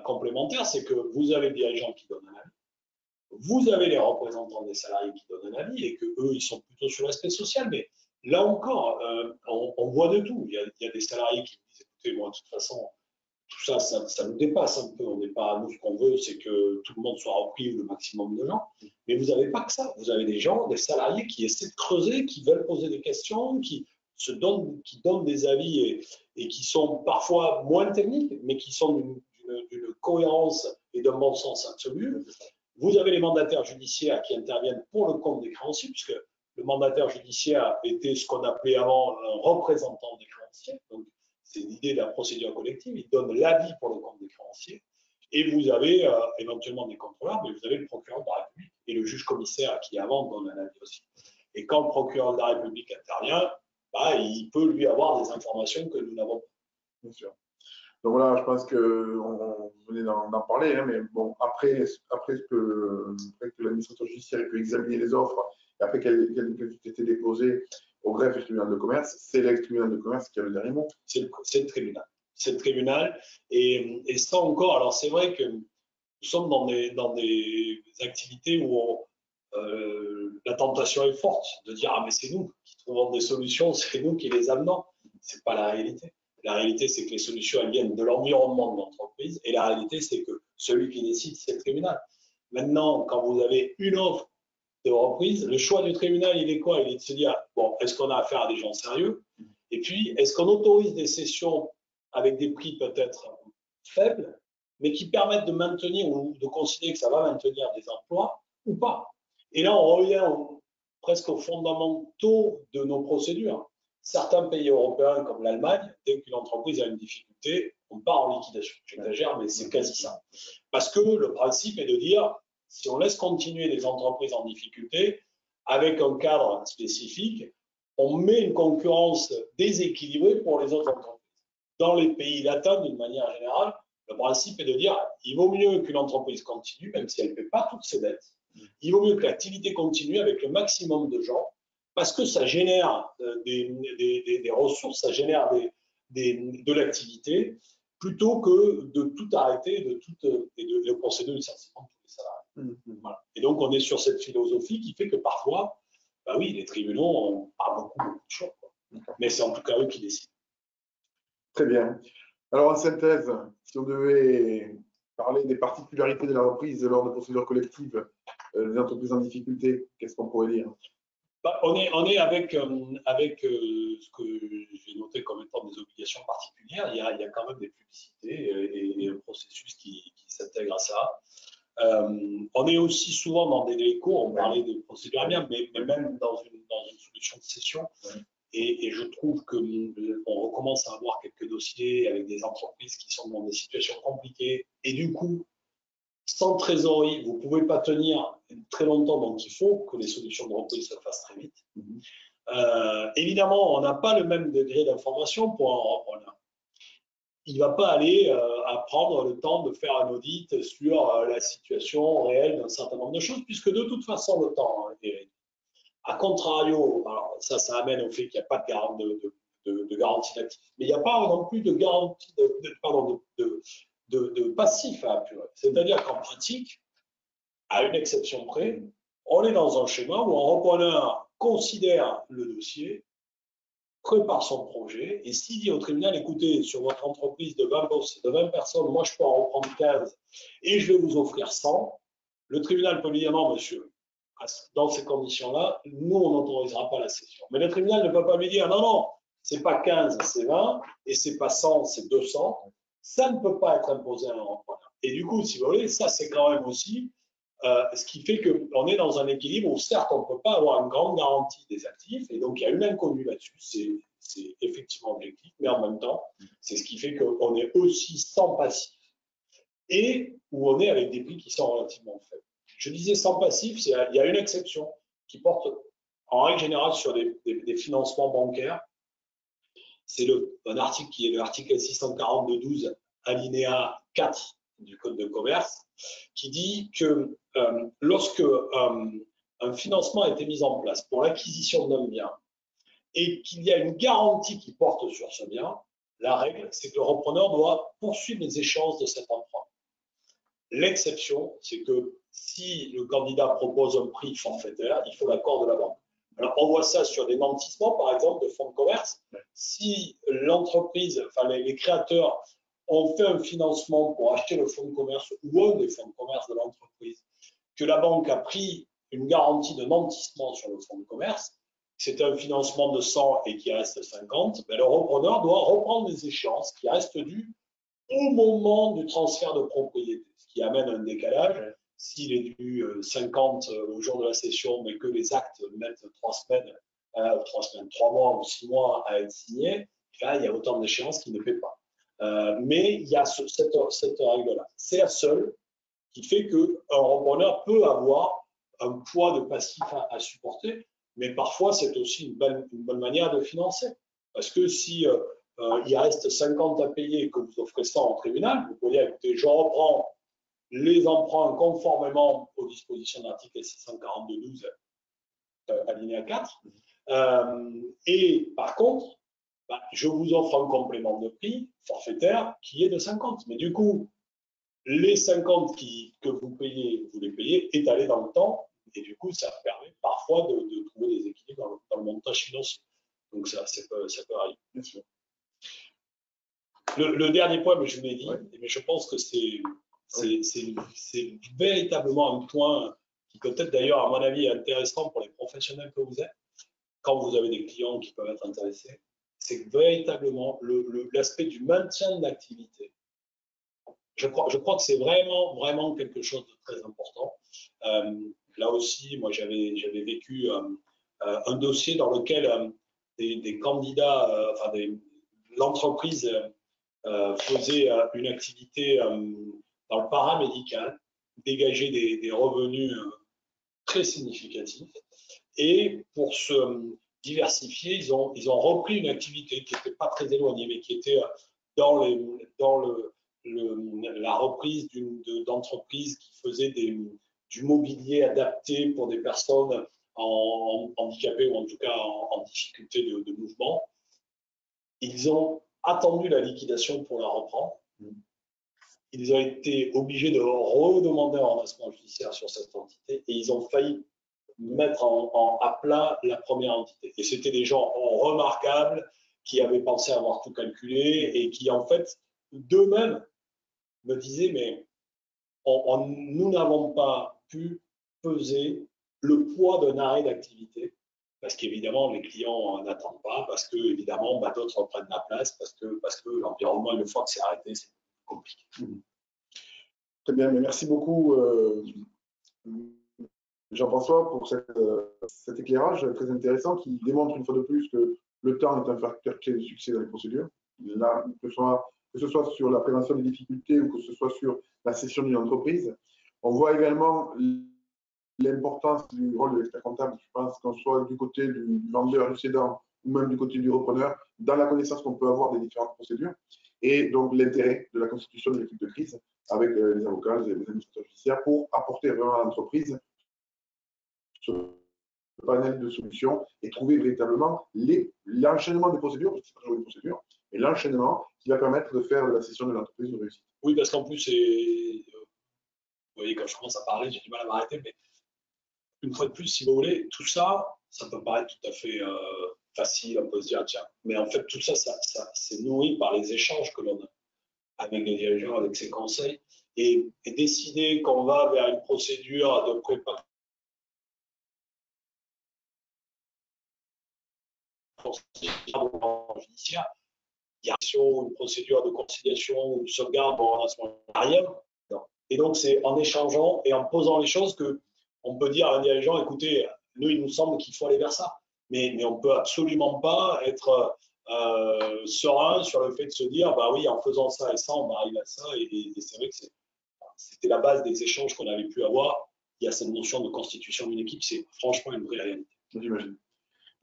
complémentaire, c'est que vous avez le dirigeant qui donne un avis, vous avez les représentants des salariés qui donnent un avis et qu'eux, ils sont plutôt sur l'aspect social, mais là encore, on voit de tout. Il y a des salariés qui disent écoutez, moi, de toute façon, tout ça, ça nous dépasse un peu. On n'est pas, nous, ce qu'on veut, c'est que tout le monde soit repris, le maximum de gens. Mais vous n'avez pas que ça. Vous avez des gens, des salariés qui essaient de creuser, qui veulent poser des questions, qui donnent des avis et qui sont parfois moins techniques, mais qui sont d'une cohérence et d'un bon sens absolu. Vous avez les mandataires judiciaires qui interviennent pour le compte des créanciers, puisque le mandataire judiciaire était ce qu'on appelait avant un représentant des créanciers. Donc, c'est l'idée de la procédure collective. Il donne l'avis pour le compte des créanciers. Et vous avez éventuellement des contrôleurs, mais vous avez le procureur de la République et le juge commissaire qui, avant, donne un avis aussi. Et quand le procureur de la République intervient, il peut lui avoir des informations que nous n'avons pas. Bien sûr. Donc voilà, je pense qu'on venait d'en parler, hein, mais bon, après que l'administrateur judiciaire ait pu examiner les offres, et après qu'elles aient été déposées au greffe du tribunal de commerce, c'est l'ex-tribunal de commerce qui a le dernier mot. C'est le tribunal. C'est le tribunal. Et ça encore, alors c'est vrai que nous sommes dans des activités où la tentation est forte de dire ah mais c'est nous qui trouvons des solutions, c'est nous qui les amenons. C'est pas la réalité. La réalité, c'est que les solutions, elles viennent de l'environnement de l'entreprise. Et la réalité, c'est que celui qui décide, c'est le tribunal. Maintenant, quand vous avez une offre de reprise, le choix du tribunal, il est quoi? Il est de se dire, bon, est-ce qu'on a affaire à des gens sérieux? Et puis, est-ce qu'on autorise des cessions avec des prix peut-être faibles, mais qui permettent de maintenir ou de considérer que ça va maintenir des emplois ou pas? Et là, on revient presque aux fondamentaux de nos procédures. Certains pays européens, comme l'Allemagne, dès qu'une entreprise a une difficulté, on part en liquidation. J'exagère, mais c'est quasi ça. Parce que le principe est de dire, si on laisse continuer des entreprises en difficulté, avec un cadre spécifique, on met une concurrence déséquilibrée pour les autres entreprises. Dans les pays latins, d'une manière générale, le principe est de dire, il vaut mieux qu'une entreprise continue, même si elle ne paie pas toutes ses dettes. Il vaut mieux que l'activité continue avec le maximum de gens, parce que ça génère des ressources, ça génère de l'activité, plutôt que de tout arrêter et de procéder au licenciement de tous les salariés. Voilà. Et donc, on est sur cette philosophie qui fait que parfois, oui, les tribunaux ont pas beaucoup de choix. Mais c'est en tout cas eux qui décident. Très bien. Alors, en synthèse, si on devait parler des particularités de la reprise lors de procédures collectives des entreprises en difficulté, qu'est-ce qu'on pourrait dire? Bah, on est avec ce que j'ai noté comme étant des obligations particulières. Il y a quand même des publicités et un processus qui s'intègre à ça. On est aussi souvent dans des délais courts. On parlait de procédures amiables, mais même dans une solution de cession. Et je trouve qu'on recommence à avoir quelques dossiers avec des entreprises qui sont dans des situations compliquées. Et du coup, sans trésorerie, vous ne pouvez pas tenir très longtemps, donc il faut que les solutions de reprise se fassent très vite. Évidemment, on n'a pas le même degré d'information pour un repreneur. Il ne va pas aller à prendre le temps de faire un audit sur la situation réelle d'un certain nombre de choses, puisque de toute façon, le temps est réduit. A contrario, alors ça amène au fait qu'il n'y a pas de garantie d'actif, mais il n'y a pas non plus de garantie de passif à apurer. C'est-à-dire qu'en pratique, à une exception près, on est dans un schéma où un repreneur considère le dossier, prépare son projet, et s'il dit au tribunal, écoutez, sur votre entreprise de 20 personnes, moi je peux en reprendre 15 et je vais vous offrir 100, le tribunal peut lui dire non, monsieur, dans ces conditions-là, nous, on n'autorisera pas la cession. Mais le tribunal ne peut pas lui dire non, non, c'est pas 15, c'est 20, et c'est pas 100, c'est 200. Ça ne peut pas être imposé à un repreneur. Et du coup, si vous voulez, ça, c'est quand même aussi ce qui fait qu'on est dans un équilibre où, certes, on ne peut pas avoir une grande garantie des actifs, et donc il y a une inconnue là-dessus, c'est effectivement objectif, mais en même temps, c'est ce qui fait qu'on est aussi sans passif et où on est avec des prix qui sont relativement faibles. Je disais sans passif, il y a une exception qui porte en règle générale sur des financements bancaires. C'est un article qui est l'article 640 de 12, alinéa 4 du Code de commerce, qui dit que lorsque un financement a été mis en place pour l'acquisition d'un bien et qu'il y a une garantie qui porte sur ce bien, la règle, c'est que le repreneur doit poursuivre les échéances de cet emprunt. L'exception, c'est que si le candidat propose un prix forfaitaire, il faut l'accord de la banque. Alors, on voit ça sur des nantissements, par exemple, de fonds de commerce. Si l'entreprise, enfin les créateurs ont fait un financement pour acheter le fonds de commerce ou un des fonds de commerce de l'entreprise, que la banque a pris une garantie de nantissement sur le fonds de commerce, c'est un financement de 100 et qui reste 50, ben le repreneur doit reprendre les échéances qui restent dues au moment du transfert de propriété, ce qui amène un décalage. S'il est dû 50 au jour de la cession, mais que les actes mettent 3 semaines, 3 mois ou 6 mois à être signés, là, il y a autant d'échéances qui ne paient pas. Mais il y a cette règle-là. C'est la seule qui fait qu'un repreneur peut avoir un poids de passif à supporter, mais parfois, c'est aussi une bonne manière de financer. Parce que si il reste 50 à payer et que vous offrez ça en tribunal, vous pouvez dire, écoutez, je reprends les emprunts conformément aux dispositions de l'article 642.12 alinéa 4. Et par contre, je vous offre un complément de prix forfaitaire qui est de 50. Mais du coup, les 50 que vous payez, vous les payez étalés dans le temps. Et du coup, ça permet parfois de trouver des équilibres dans le montage financier. Donc ça peut arriver. Bien sûr. Le dernier point, mais je vous l'ai dit, mais je pense que c'est véritablement un point qui peut-être d'ailleurs, à mon avis, est intéressant pour les professionnels que vous êtes, quand vous avez des clients qui peuvent être intéressés, c'est véritablement l'aspect du maintien de l'activité. Je crois que c'est vraiment quelque chose de très important. Là aussi, moi, j'avais vécu un dossier dans lequel des candidats, l'entreprise faisait une activité dans le paramédical, dégageait des revenus très significatifs. Et pour se diversifier, ils ont repris une activité qui n'était pas très éloignée, mais qui était dans la reprise d'entreprises qui faisaient du mobilier adapté pour des personnes handicapées ou en tout cas en difficulté de mouvement. Ils ont attendu la liquidation pour la reprendre. Ils ont été obligés de redemander un redressement judiciaire sur cette entité et ils ont failli mettre à plat la première entité. Et c'était des gens remarquables qui avaient pensé avoir tout calculé et qui, en fait, d'eux-mêmes me disaient, mais nous n'avons pas pu peser le poids d'un arrêt d'activité, parce qu'évidemment, les clients n'attendent pas, parce que, évidemment, d'autres reprennent la place, parce que l'environnement, une fois que c'est arrêté, c'est compliqué. Très bien, mais merci beaucoup, Jean-François, pour cet éclairage très intéressant qui démontre une fois de plus que le temps est un facteur clé de succès dans les procédures. Là, que ce soit sur la prévention des difficultés ou que ce soit sur la cession d'une entreprise. On voit également l'importance du rôle de l'expert comptable, je pense qu'on soit du côté du vendeur, du cédant ou même du côté du repreneur, dans la connaissance qu'on peut avoir des différentes procédures, et donc l'intérêt de la constitution de l'équipe de crise avec les avocats, les administrateurs judiciaires, pour apporter vraiment à l'entreprise ce panel de solutions et trouver véritablement l'enchaînement des procédures, parce que c'est pas toujours une procédure, mais l'enchaînement qui va permettre de faire de la cession de l'entreprise une réussite. Oui, parce qu'en plus, vous voyez, quand je commence à parler, j'ai du mal à m'arrêter, mais une fois de plus, si vous voulez, tout ça, ça peut paraître tout à fait facile, on peut se dire, tiens, mais en fait, tout ça, c'est nourri par les échanges que l'on a avec les dirigeants, avec ses conseils, et décider qu'on va vers une procédure de préparation judiciaire, il y a une procédure de conciliation ou de sauvegarde, bon, à ce moment-là, rien. Et donc, c'est en échangeant et en posant les choses qu'on peut dire à un dirigeant, écoutez, nous, il nous semble qu'il faut aller vers ça. Mais on ne peut absolument pas être serein sur le fait de se dire, bah oui, en faisant ça et ça, on arrive à ça. Et c'est vrai que c'était la base des échanges qu'on avait pu avoir. Il y a cette notion de constitution d'une équipe, c'est franchement une vraie réalité. J'imagine.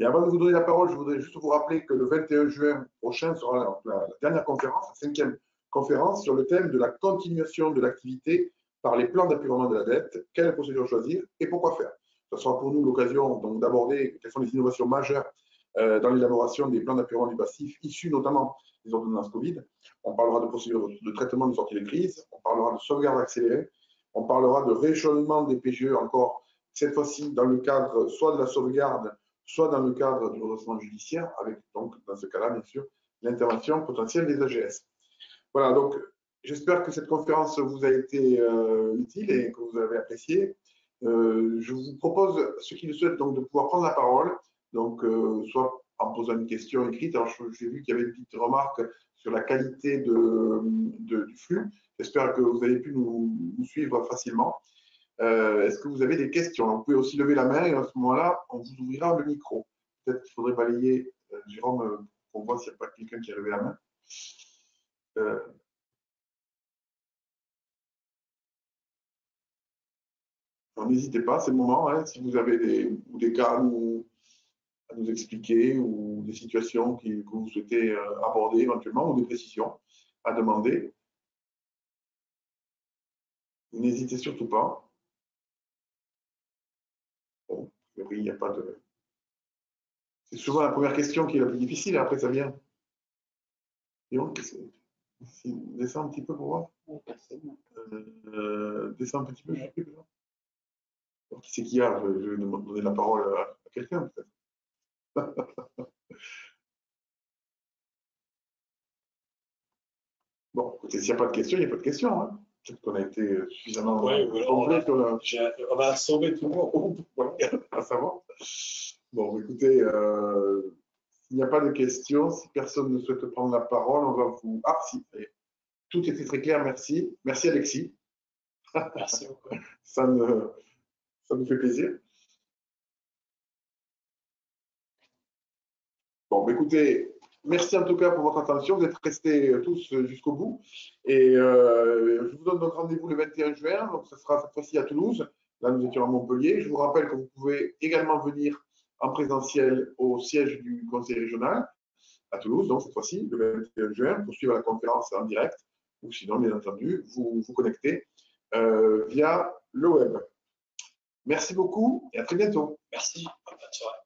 Et avant de vous donner la parole, je voudrais juste vous rappeler que le 21 juin prochain sera la dernière conférence, la 5e conférence sur le thème de la continuation de l'activité par les plans d'apurement de la dette, quelle procédure choisir et pourquoi faire. Ce sera pour nous l'occasion donc d'aborder quelles sont les innovations majeures dans l'élaboration des plans d'apurement du passif, issus notamment des ordonnances Covid. On parlera de procédures de traitement de sortie de crise, on parlera de sauvegarde accélérée, on parlera de rééchelonnement des PGE encore, cette fois-ci dans le cadre soit de la sauvegarde, soit dans le cadre du redressement judiciaire, avec donc, dans ce cas-là, bien sûr, l'intervention potentielle des AGS. Voilà, donc j'espère que cette conférence vous a été utile et que vous avez apprécié. Je vous propose, ceux qui le souhaitent, donc, de pouvoir prendre la parole, donc soit en posant une question écrite. Alors, j'ai vu qu'il y avait une petite remarque sur la qualité du flux. J'espère que vous avez pu nous suivre facilement. Est-ce que vous avez des questions? Vous pouvez aussi lever la main et à ce moment-là, on vous ouvrira le micro. Peut-être qu'il faudrait balayer, Jérôme, pour voir s'il n'y a pas quelqu'un qui a levé la main. N'hésitez pas, c'est le moment. Hein, si vous avez des cas à nous expliquer ou des situations que vous souhaitez aborder éventuellement ou des précisions à demander, n'hésitez surtout pas. Bon, il n'y a pas de... C'est souvent la première question qui est la plus difficile, et après ça vient. Descends un petit peu pour voir. Descends un petit peu, je sais plus. Qui c'est qu'il y a? Je vais donner la parole à quelqu'un, peut-être. Bon, écoutez, s'il n'y a pas de questions, il n'y a pas de questions. Hein. Peut-être qu'on a été suffisamment complet sur la... On va sauver tout le monde. Voilà, à savoir. Bon, écoutez, s'il n'y a pas de questions, si personne ne souhaite prendre la parole, on va vous... Ah, si, tout était très clair, merci. Merci, Alexis. Merci beaucoup. Ça nous fait plaisir. Bon, écoutez, merci en tout cas pour votre attention. Vous êtes restés tous jusqu'au bout. Et je vous donne donc rendez-vous le 21 juin. Donc, ce sera cette fois-ci à Toulouse. Là, nous étions à Montpellier. Je vous rappelle que vous pouvez également venir en présentiel au siège du conseil régional à Toulouse, donc cette fois-ci, le 21 juin, pour suivre la conférence en direct. Ou sinon, bien entendu, vous vous connectez via le web. Merci beaucoup et à très bientôt. Merci. Bonne soirée.